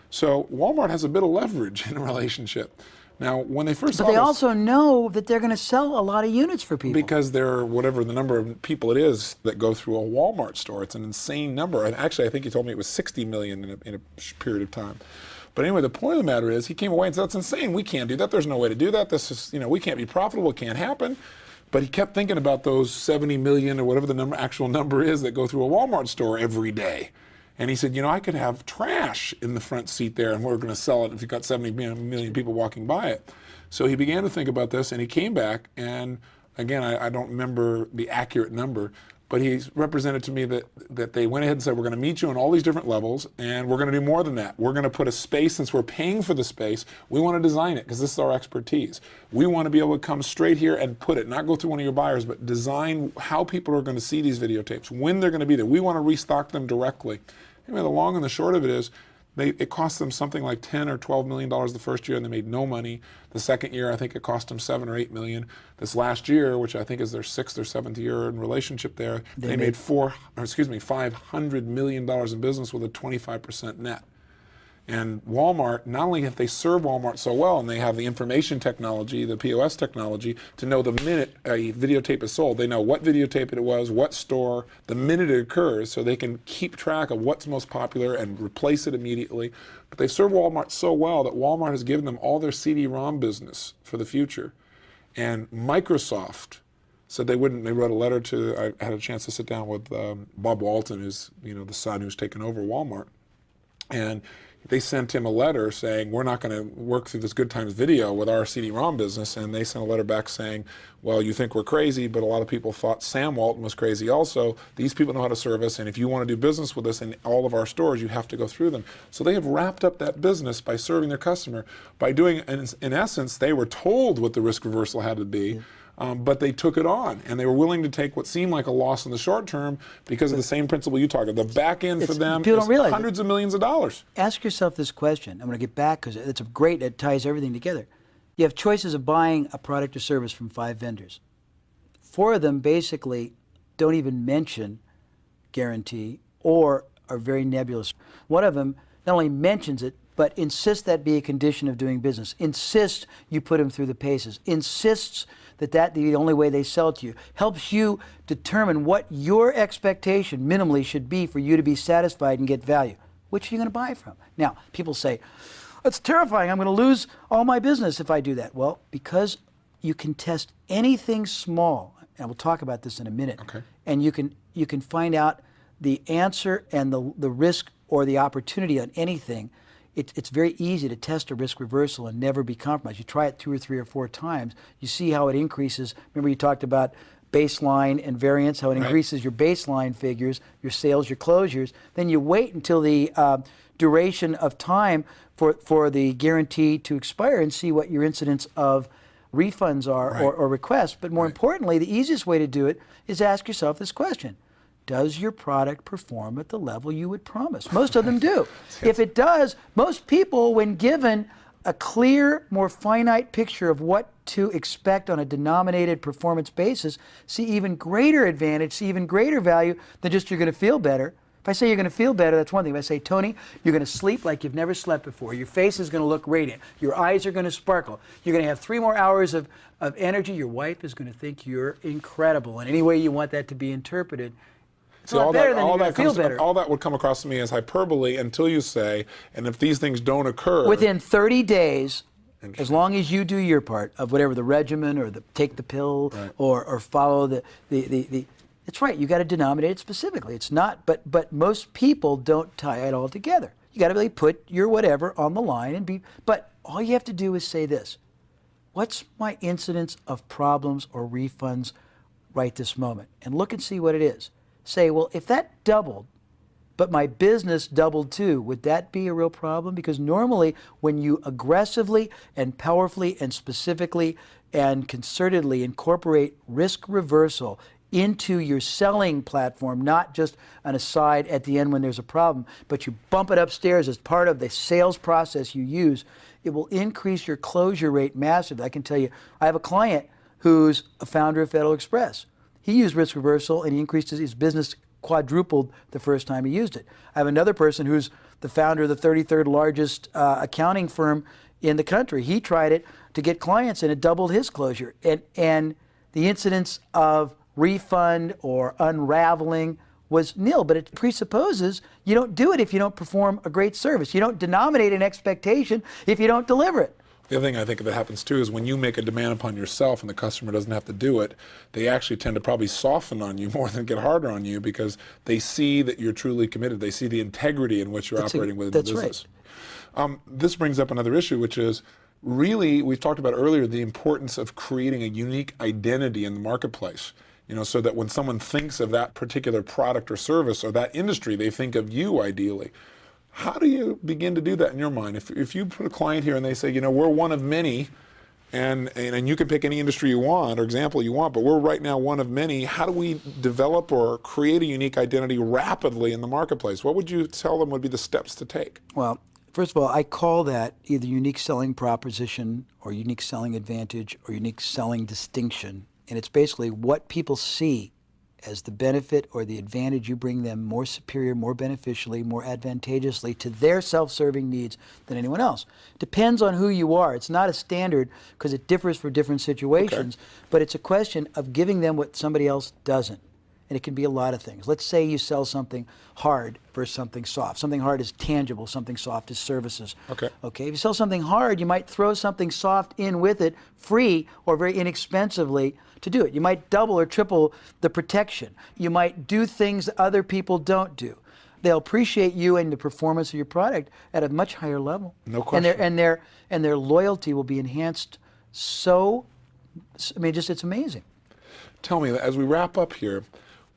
So Walmart has a bit of leverage in a relationship. Now, when they first But saw they this, also know that they're going to sell a lot of units for people. because they're whatever the number of people it is that go through a Walmart store. It's an insane number. And actually, I think he told me it was 60 million in a period of time. But anyway, the point of the matter is, he came away and said, "That's insane. We can't do that. There's no way to do that. This is, we can't be profitable. It can't happen." But he kept thinking about those 70 million or whatever the actual number is that go through a Walmart store every day. And he said, I could have trash in the front seat there, and we're going to sell it if you've got 70 million people walking by it. So he began to think about this, and he came back, and again, I don't remember the accurate number, but he represented to me that they went ahead and said, "We're going to meet you on all these different levels, and we're going to do more than that. We're going to put a space, since we're paying for the space, we want to design it, because this is our expertise. We want to be able to come straight here and put it, not go through one of your buyers, but design how people are going to see these videotapes, when they're going to be there. We want to restock them directly." Anyway, the long and the short of it is, it cost them something like $10 or $12 million the first year, and they made no money. The second year, I think it cost them $7 or $8 million. This last year, which I think is their 6th or 7th year in relationship there, they made $500 million in business with a 25% net. And Walmart, not only have they served Walmart so well, and they have the information technology, the POS technology, to know the minute a videotape is sold. They know what videotape it was, what store, the minute it occurs, so they can keep track of what's most popular and replace it immediately. But they've served Walmart so well that Walmart has given them all their CD-ROM business for the future. And Microsoft said they wouldn't. They wrote a letter to, I had a chance to sit down with Bob Walton, who's the son who's taken over Walmart. And they sent him a letter saying, "We're not going to work through this Good Times video with our CD-ROM business." And they sent a letter back saying, "Well, you think we're crazy, but a lot of people thought Sam Walton was crazy also. These people know how to serve us, and if you want to do business with us in all of our stores, you have to go through them." So they have wrapped up that business by serving their customer, by doing, in essence, they were told what the risk reversal had to be. But they took it on, and they were willing to take what seemed like a loss in the short term because of the same principle you talked about. The back end for them is hundreds of millions of dollars. Ask yourself this question. I'm going to get back because it ties everything together. You have choices of buying a product or service from 5 vendors. 4 of them basically don't even mention guarantee or are very nebulous. One of them not only mentions it, but insists that be a condition of doing business, insists you put them through the paces, insists that the only way they sell it to you, helps you determine what your expectation minimally should be for you to be satisfied and get value. Which are you going to buy from? Now, people say, "That's terrifying. I'm going to lose all my business if I do that." Well, because you can test anything small, and we'll talk about this in a minute, and you can find out the answer and the risk or the opportunity on anything. It's very easy to test a risk reversal and never be compromised. You try it 2 or 3 or 4 times. You see how it increases. Remember you talked about baseline and variance, how it increases your baseline figures, your sales, your closures. Then you wait until the duration of time for the guarantee to expire and see what your incidence of refunds are or requests. But more importantly, the easiest way to do it is ask yourself this question. Does your product perform at the level you would promise? Most of them do. If it does, most people, when given a clear, more finite picture of what to expect on a denominated performance basis, see even greater advantage, see even greater value than just you're going to feel better. If I say you're going to feel better, that's one thing. If I say, "Tony, you're going to sleep like you've never slept before. Your face is going to look radiant. Your eyes are going to sparkle. You're going to have 3 more hours of energy. Your wife is going to think you're incredible." And any way you want that to be interpreted, See, all that would come across to me as hyperbole until you say, "And if these things don't occur..." Within 30 days, as long as you do your part of whatever the regimen or take the pill or follow the it's right, you got to denominate it specifically. It's not, but most people don't tie it all together. You got to really put your whatever on the line but all you have to do is say this: what's my incidence of problems or refunds right this moment? And look and see what it is. Say, well, if that doubled, but my business doubled too, would that be a real problem? Because normally when you aggressively and powerfully and specifically and concertedly incorporate risk reversal into your selling platform, not just an aside at the end when there's a problem, but you bump it upstairs as part of the sales process you use, it will increase your closure rate massively. I can tell you, I have a client who's a founder of Federal Express. He used risk reversal and he increased his business quadrupled the first time he used it. I have another person who's the founder of the 33rd largest accounting firm in the country. He tried it to get clients and it doubled his closure. And the incidence of refund or unraveling was nil, but it presupposes you don't do it if you don't perform a great service. You don't denominate an expectation if you don't deliver it. The other thing I think that happens too is when you make a demand upon yourself and the customer doesn't have to do it, they actually tend to probably soften on you more than get harder on you because they see that you're truly committed. They see the integrity in which you're operating within the business. Right. This brings up another issue, which is really, we've talked about earlier, the importance of creating a unique identity in the marketplace. So that when someone thinks of that particular product or service or that industry, they think of you ideally. How do you begin to do that in your mind? If you put a client here and they say, we're one of many, and you can pick any industry you want or example you want, but we're right now one of many, how do we develop or create a unique identity rapidly in the marketplace? What would you tell them would be the steps to take? Well, first of all, I call that either unique selling proposition or unique selling advantage or unique selling distinction. And it's basically what people see as the benefit or the advantage you bring them more superior, more beneficially, more advantageously to their self-serving needs than anyone else. Depends on who you are. It's not a standard because it differs for different situations, but it's a question of giving them what somebody else doesn't. And it can be a lot of things. Let's say you sell something hard versus something soft. Something hard is tangible, something soft is services. Okay. If you sell something hard, you might throw something soft in with it, free or very inexpensively to do it. You might double or triple the protection. You might do things that other people don't do. They'll appreciate you and the performance of your product at a much higher level. No question. And their loyalty will be enhanced so, it's amazing. Tell me, as we wrap up here,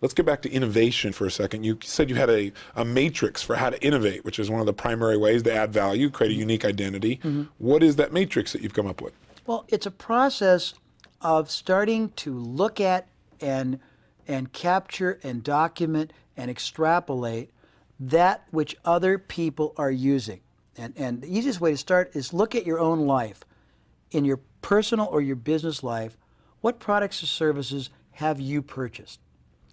let's get back to innovation for a second. You said you had a matrix for how to innovate, which is one of the primary ways to add value, create a unique identity. What is that matrix that you've come up with? Well, it's a process of starting to look at and capture and document and extrapolate that which other people are using. And the easiest way to start is look at your own life. In your personal or your business life, what products or services have you purchased?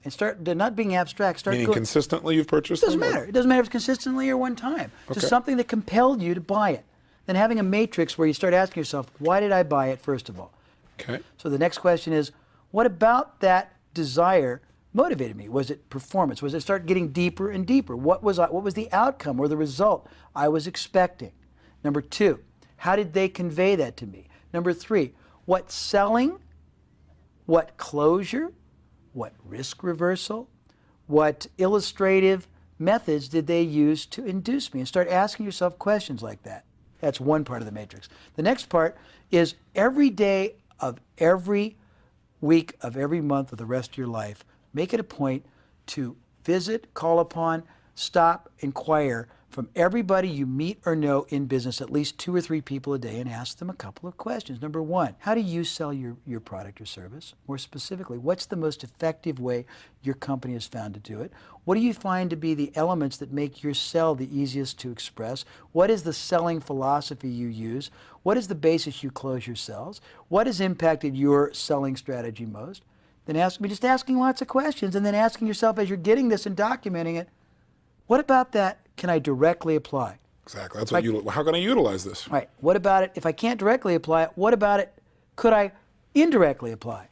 And start not being abstract. Meaning consistently you've purchased It doesn't them? matter. It doesn't matter if it's consistently or one time. Just something that compelled you to buy it. Then having a matrix where you start asking yourself, why did I buy it, first of all? Okay. So the next question is, what about that desire motivated me? Was it performance? Was it start getting deeper and deeper? What was the outcome or the result I was expecting? Number 2, how did they convey that to me? Number 3, what selling, what closure, what risk reversal, what illustrative methods did they use to induce me? And start asking yourself questions like that. That's one part of the matrix. The next part is every day of every week of every month of the rest of your life, make it a point to visit, call upon, stop, inquire from everybody you meet or know in business, at least 2 or 3 people a day, and ask them a couple of questions. Number 1, how do you sell your product or service? More specifically, what's the most effective way your company has found to do it? What do you find to be the elements that make your sell the easiest to express? What is the selling philosophy you use? What is the basis you close your sales? What has impacted your selling strategy most? Then just asking lots of questions, and then asking yourself as you're getting this and documenting it, what about that can I directly apply? Exactly. That's what how can I utilize this? Right. What about it if I can't directly apply it? What about it could I indirectly apply?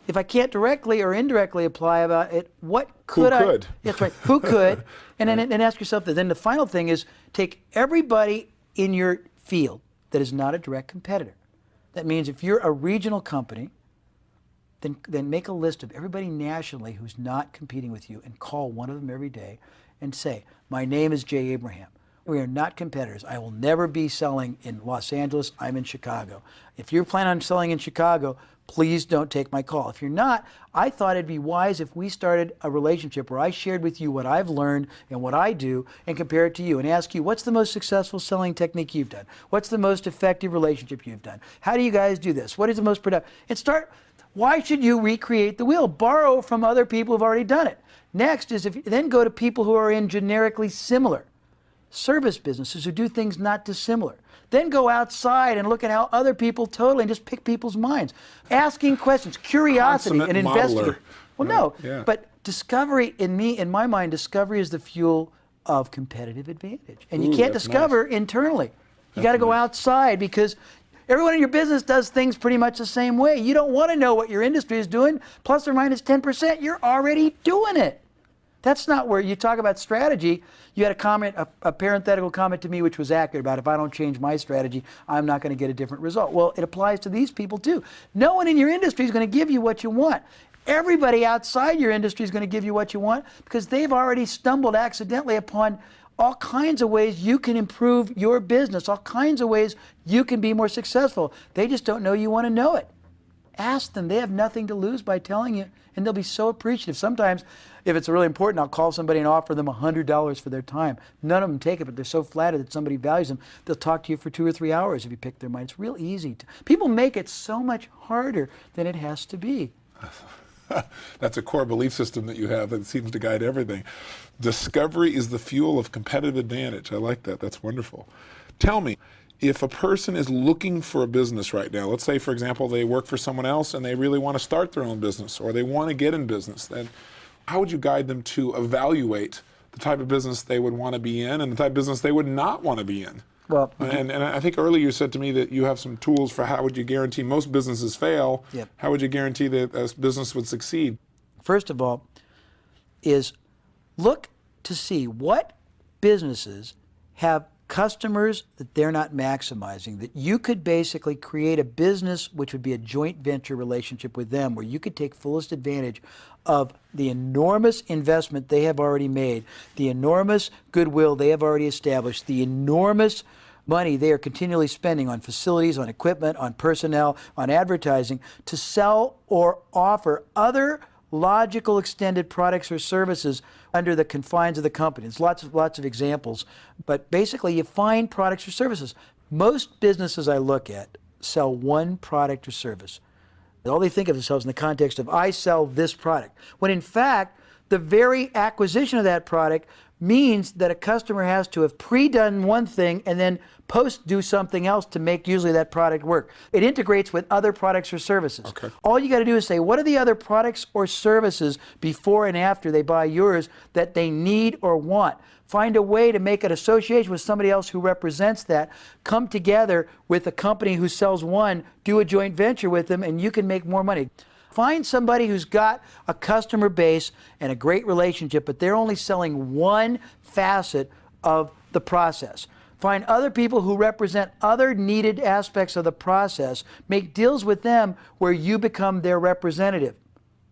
If I can't directly or indirectly apply about it, what could I? Who could? That's right. Who could? And then ask yourself that. Then the final thing is take everybody in your field that is not a direct competitor. That means if you're a regional company, then make a list of everybody nationally who's not competing with you and call one of them every day and say, my name is Jay Abraham. We are not competitors. I will never be selling in Los Angeles. I'm in Chicago. If you're planning on selling in Chicago, please don't take my call. If you're not, I thought it'd be wise if we started a relationship where I shared with you what I've learned and what I do and compare it to you and ask you, what's the most successful selling technique you've done? What's the most effective relationship you've done? How do you guys do this? What is the most productive? And why should you recreate the wheel? Borrow from other people who've already done it. Next is then go to people who are in generically similar service businesses who do things not dissimilar. Then go outside and look at how other people and just pick people's minds. Asking questions, curiosity, and investing. Well, no, but discovery, in my mind, discovery is the fuel of competitive advantage. And you can't discover internally. You got to go outside because everyone in your business does things pretty much the same way. You don't want to know what your industry is doing, plus or minus 10%. You're already doing it. That's not where you talk about strategy. You had a comment, a parenthetical comment to me, which was accurate about if I don't change my strategy, I'm not going to get a different result. Well, it applies to these people too. No one in your industry is going to give you what you want. Everybody outside your industry is going to give you what you want because they've already stumbled accidentally upon all kinds of ways you can improve your business, all kinds of ways you can be more successful. They just don't know you want to know it. Ask them. They have nothing to lose by telling you, and they'll be so appreciative. Sometimes, if it's really important, I'll call somebody and offer them $100 for their time. None of them take it, but they're so flattered that somebody values them, they'll talk to you for 2 or 3 hours if you pick their mind. It's real easy. People make it so much harder than it has to be. That's a core belief system that you have that seems to guide everything. Discovery is the fuel of competitive advantage. I like that. That's wonderful. Tell me, if a person is looking for a business right now, let's say, for example, they work for someone else and they really want to start their own business or they want to get in business, then how would you guide them to evaluate the type of business they would want to be in and the type of business they would not want to be in? Well, and I think earlier you said to me that you have some tools for how would you guarantee most businesses fail. Yep. How would you guarantee that a business would succeed? First of all, is look to see what businesses have customers that they're not maximizing, that you could basically create a business which would be a joint venture relationship with them where you could take fullest advantage of the enormous investment they have already made, the enormous goodwill they have already established, the enormous money they are continually spending on facilities, on equipment, on personnel, on advertising to sell or offer other logical extended products or services under the confines of the company. There's lots of examples, but basically you find products or services. Most businesses I look at sell one product or service. All they think of themselves in the context of, I sell this product, when in fact, the very acquisition of that product means that a customer has to have pre-done one thing and then post do something else to make usually that product work. It integrates with other products or services. Okay. All you got to do is say, what are the other products or services before and after they buy yours that they need or want? Find a way to make an association with somebody else who represents that. Come together with a company who sells one, do a joint venture with them, and you can make more money. Find somebody who's got a customer base and a great relationship, but they're only selling one facet of the process. Find other people who represent other needed aspects of the process. Make deals with them where you become their representative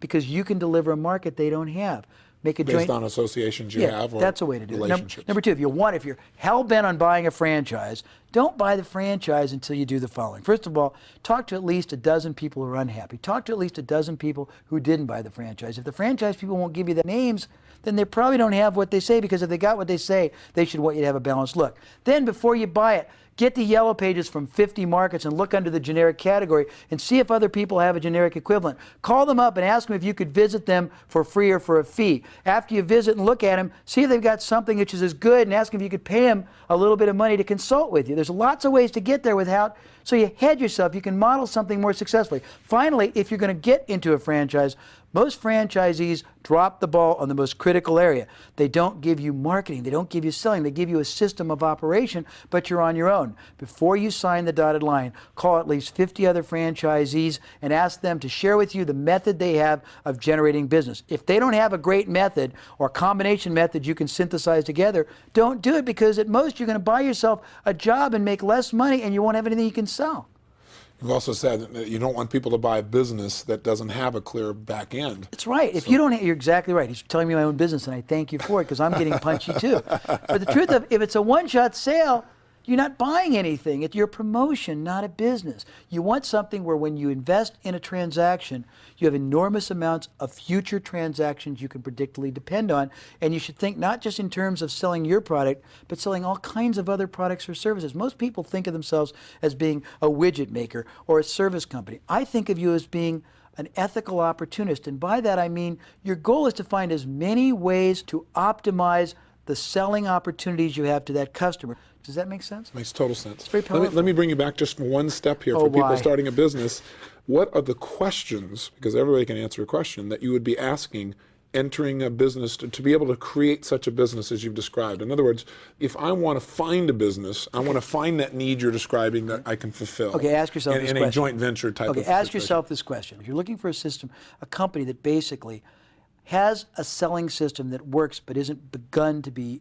because you can deliver a market they don't have. Make a Based on associations you have or that's a way to do it. relationships. Number two, if you're hell-bent on buying a franchise, don't buy the franchise until you do the following. First of all, talk to at least a dozen people who are unhappy. Talk to at least a dozen people who didn't buy the franchise. If the franchise people won't give you the names, then they probably don't have what they say, because if they got what they say, they should want you to have a balanced look. Then before you buy it, get the yellow pages from 50 markets and look under the generic category and see if other people have a generic equivalent. Call them up and ask them if you could visit them for free or for a fee. After you visit and look at them, see if they've got something which is as good and ask them if you could pay them a little bit of money to consult with you. There's lots of ways to get there without, so you hedge yourself. You can model something more successfully. Finally, if you're going to get into a franchise, most franchisees drop the ball on the most critical area. They don't give you marketing. They don't give you selling. They give you a system of operation, but you're on your own. Before you sign the dotted line, call at least 50 other franchisees and ask them to share with you the method they have of generating business. If they don't have a great method or combination method you can synthesize together, don't do it, because at most you're going to buy yourself a job and make less money and you won't have anything you can sell. You've also said that you don't want people to buy a business that doesn't have a clear back end. That's right. If you don't, you're exactly right. He's telling me my own business, and I thank you for it, because I'm getting punchy too. But the truth of, if it's a one-shot sale, you're not buying anything. It's your promotion, not a business. You want something where when you invest in a transaction, you have enormous amounts of future transactions you can predictably depend on. And you should think not just in terms of selling your product, but selling all kinds of other products or services. Most people think of themselves as being a widget maker or a service company. I think of you as being an ethical opportunist. And by that I mean your goal is to find as many ways to optimize the selling opportunities you have to that customer. Does that make sense? Makes total sense. It's very powerful. Let me bring you back just one step here for people starting a business. What are the questions, because everybody can answer a question, that you would be asking entering a business to be able to create such a business as you've described? In other words, if I want to find a business, I want to find that need you're describing that I can fulfill. Okay, ask yourself this in question. a joint venture type of Okay, ask situation. yourself this question. If you're looking for a system, a company that basically has a selling system that works but isn't begun to be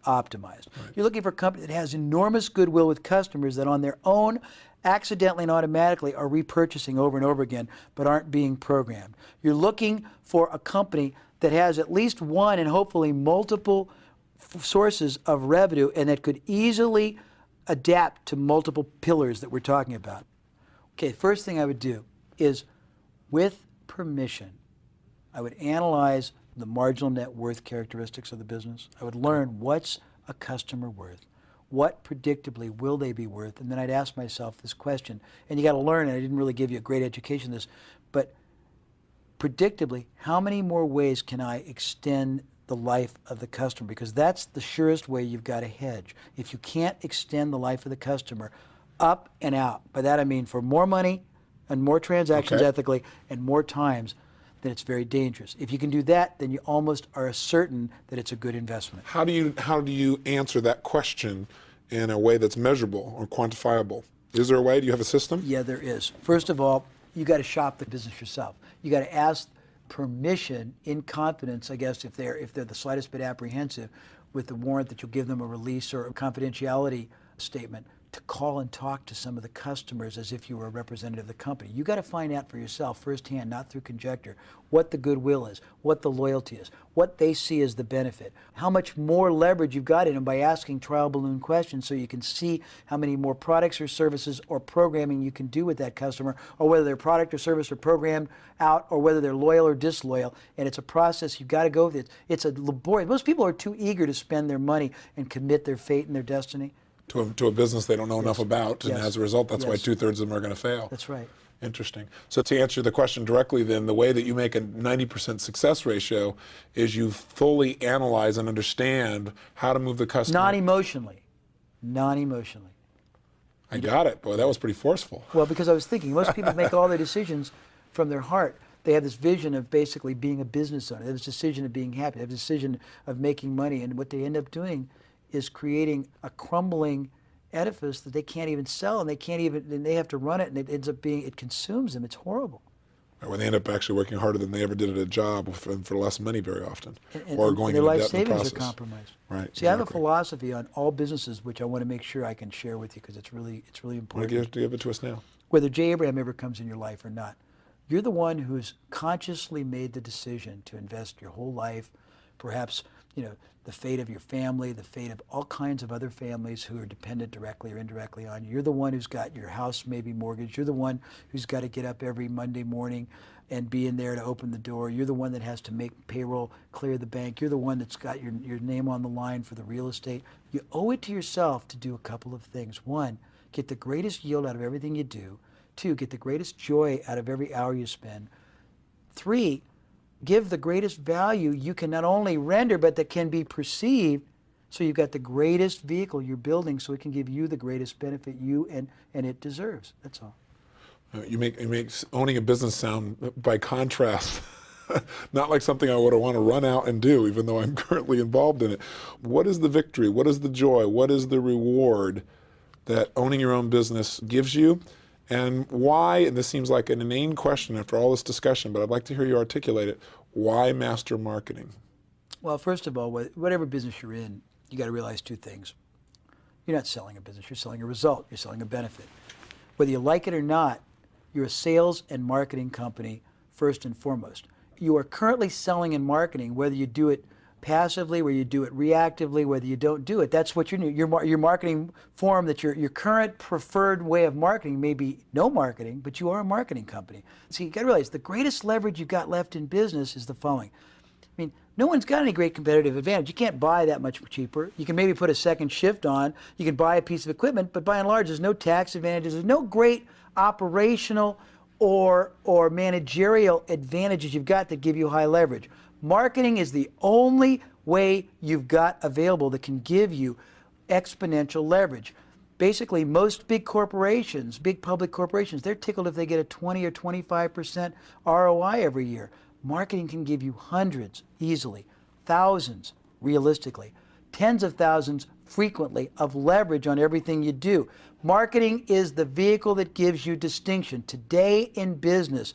optimized. Right. You're looking for a company that has enormous goodwill with customers that on their own, accidentally and automatically are repurchasing over and over again but aren't being programmed. You're looking for a company that has at least one and hopefully multiple sources of revenue and that could easily adapt to multiple pillars that we're talking about. Okay, first thing I would do is, with permission, I would analyze the marginal net worth characteristics of the business. I would learn what's a customer worth, what predictably will they be worth, and then I'd ask myself this question. And you got to learn, and I didn't really give you a great education in this, but predictably, how many more ways can I extend the life of the customer? Because that's the surest way you've got to hedge. If you can't extend the life of the customer up and out, by that I mean for more money and more transactions ethically and more times, then it's very dangerous. If you can do that, then you almost are certain that it's a good investment. How do you answer that question in a way that's measurable or quantifiable? Is there a way? Do you have a system? Yeah, there is. First of all, you got to shop the business yourself. You got to ask permission in confidence, I guess, if they're the slightest bit apprehensive, with the warrant that you'll give them a release or a confidentiality statement, to call and talk to some of the customers as if you were a representative of the company. You got to find out for yourself firsthand, not through conjecture, what the goodwill is, what the loyalty is, what they see as the benefit, how much more leverage you've got in them by asking trial balloon questions so you can see how many more products or services or programming you can do with that customer, or whether their product or service are programmed out, or whether they're loyal or disloyal. And it's a process you've got to go through. It's a laborious. Most people are too eager to spend their money and commit their fate and their destiny to a business they don't know enough about, and as a result, that's why 2/3 of them are going to fail. That's right. Interesting. So to answer the question directly then, the way that you make a 90% success ratio is you fully analyze and understand how to move the customer. Non-emotionally. Non-emotionally. I got it. Boy, that was pretty forceful. Well, because I was thinking, most people make all their decisions from their heart. They have this vision of basically being a business owner. They have this decision of being happy. They have this decision of making money. And what they end up doing is creating a crumbling edifice that they can't even sell, and they have to run it, and it ends up it consumes them. It's horrible. When they end up actually working harder than they ever did at a job for less money very often, or going their into life debt in the savings process. are compromised. Right. See, exactly. I have a philosophy on all businesses, which I want to make sure I can share with you because it's really important. Give it to us now. Whether Jay Abraham ever comes in your life or not, you're the one who's consciously made the decision to invest your whole life, perhaps the fate of your family, the fate of all kinds of other families who are dependent directly or indirectly on you. You're the one who's got your house maybe mortgaged. You're the one who's got to get up every Monday morning and be in there to open the door. You're the one that has to make payroll, clear the bank. You're the one that's got your name on the line for the real estate. You owe it to yourself to do a couple of things. One, get the greatest yield out of everything you do. Two, get the greatest joy out of every hour you spend. Three, give the greatest value you can not only render, but that can be perceived, so you've got the greatest vehicle you're building, so it can give you the greatest benefit you and it deserves. That's all. You make owning a business sound, by contrast, not like something I would want to run out and do, even though I'm currently involved in it. What is the victory? What is the joy? What is the reward that owning your own business gives you? And why, and this seems like an inane question after all this discussion, but I'd like to hear you articulate it, why master marketing? Well, first of all, whatever business you're in, you got to realize two things. You're not selling a business, you're selling a result, you're selling a benefit. Whether you like it or not, you're a sales and marketing company first and foremost. You are currently selling and marketing, whether you do it passively, whether you do it reactively, whether you don't do it. That's what your marketing form, that your current preferred way of marketing may be no marketing, but you are a marketing company. So you got to realize the greatest leverage you've got left in business is the following. I mean, no one's got any great competitive advantage. You can't buy that much cheaper. You can maybe put a second shift on. You can buy a piece of equipment, but by and large, there's no tax advantages. There's no great operational or managerial advantages you've got that give you high leverage. Marketing is the only way you've got available that can give you exponential leverage. Basically, most big corporations, big public corporations, they're tickled if they get a 20 or 25% ROI every year. Marketing can give you hundreds easily, thousands realistically, tens of thousands frequently of leverage on everything you do. Marketing is the vehicle that gives you distinction. Today in business,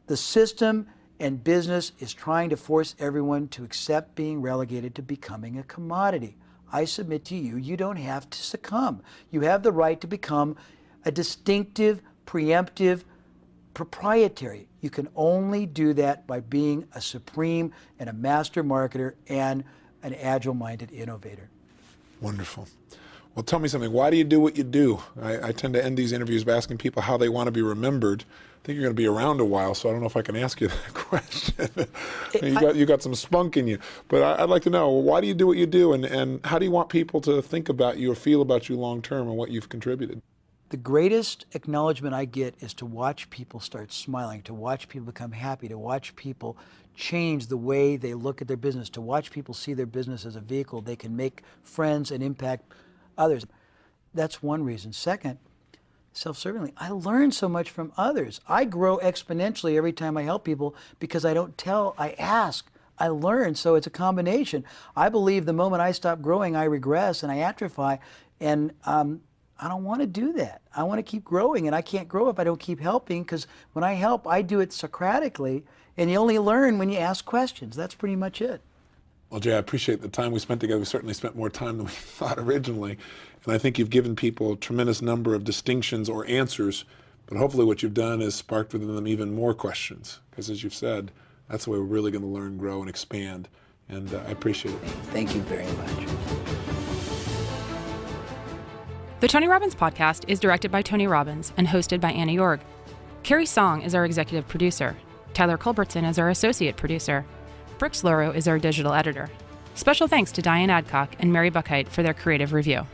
the system and business is trying to force everyone to accept being relegated to becoming a commodity. I submit to you, you don't have to succumb. You have the right to become a distinctive, preemptive, proprietary. You can only do that by being a supreme and a master marketer and an agile-minded innovator. Wonderful. Well, tell me something. Why do you do what you do? I tend to end these interviews by asking people how they want to be remembered. I think you're going to be around a while, so I don't know if I can ask you that question. You got some spunk in you. But I'd like to know, why do you do what you do, and how do you want people to think about you or feel about you long term and what you've contributed? The greatest acknowledgement I get is to watch people start smiling, to watch people become happy, to watch people change the way they look at their business, to watch people see their business as a vehicle they can make friends and impact others. That's one reason. Second, self-servingly, I learn so much from others. I grow exponentially every time I help people because I don't tell, I ask, I learn. So it's a combination. I believe the moment I stop growing, I regress and I atrophy, and I don't want to do that. I want to keep growing, and I can't grow if I don't keep helping, because when I help, I do it Socratically, and you only learn when you ask questions. That's pretty much it. Well, Jay, I appreciate the time we spent together. We certainly spent more time than we thought originally, and I think you've given people a tremendous number of distinctions or answers, but hopefully what you've done is sparked within them even more questions, because as you've said, that's the way we're really going to learn, grow, and expand, and I appreciate it. Thank you very much. The Tony Robbins podcast is directed by Tony Robbins and hosted by Anna Yorg. Carrie Song is our executive producer. Tyler Culbertson is our associate producer. Brooks Loro is our digital editor. Special thanks to Diane Adcock and Mary Buckheit for their creative review.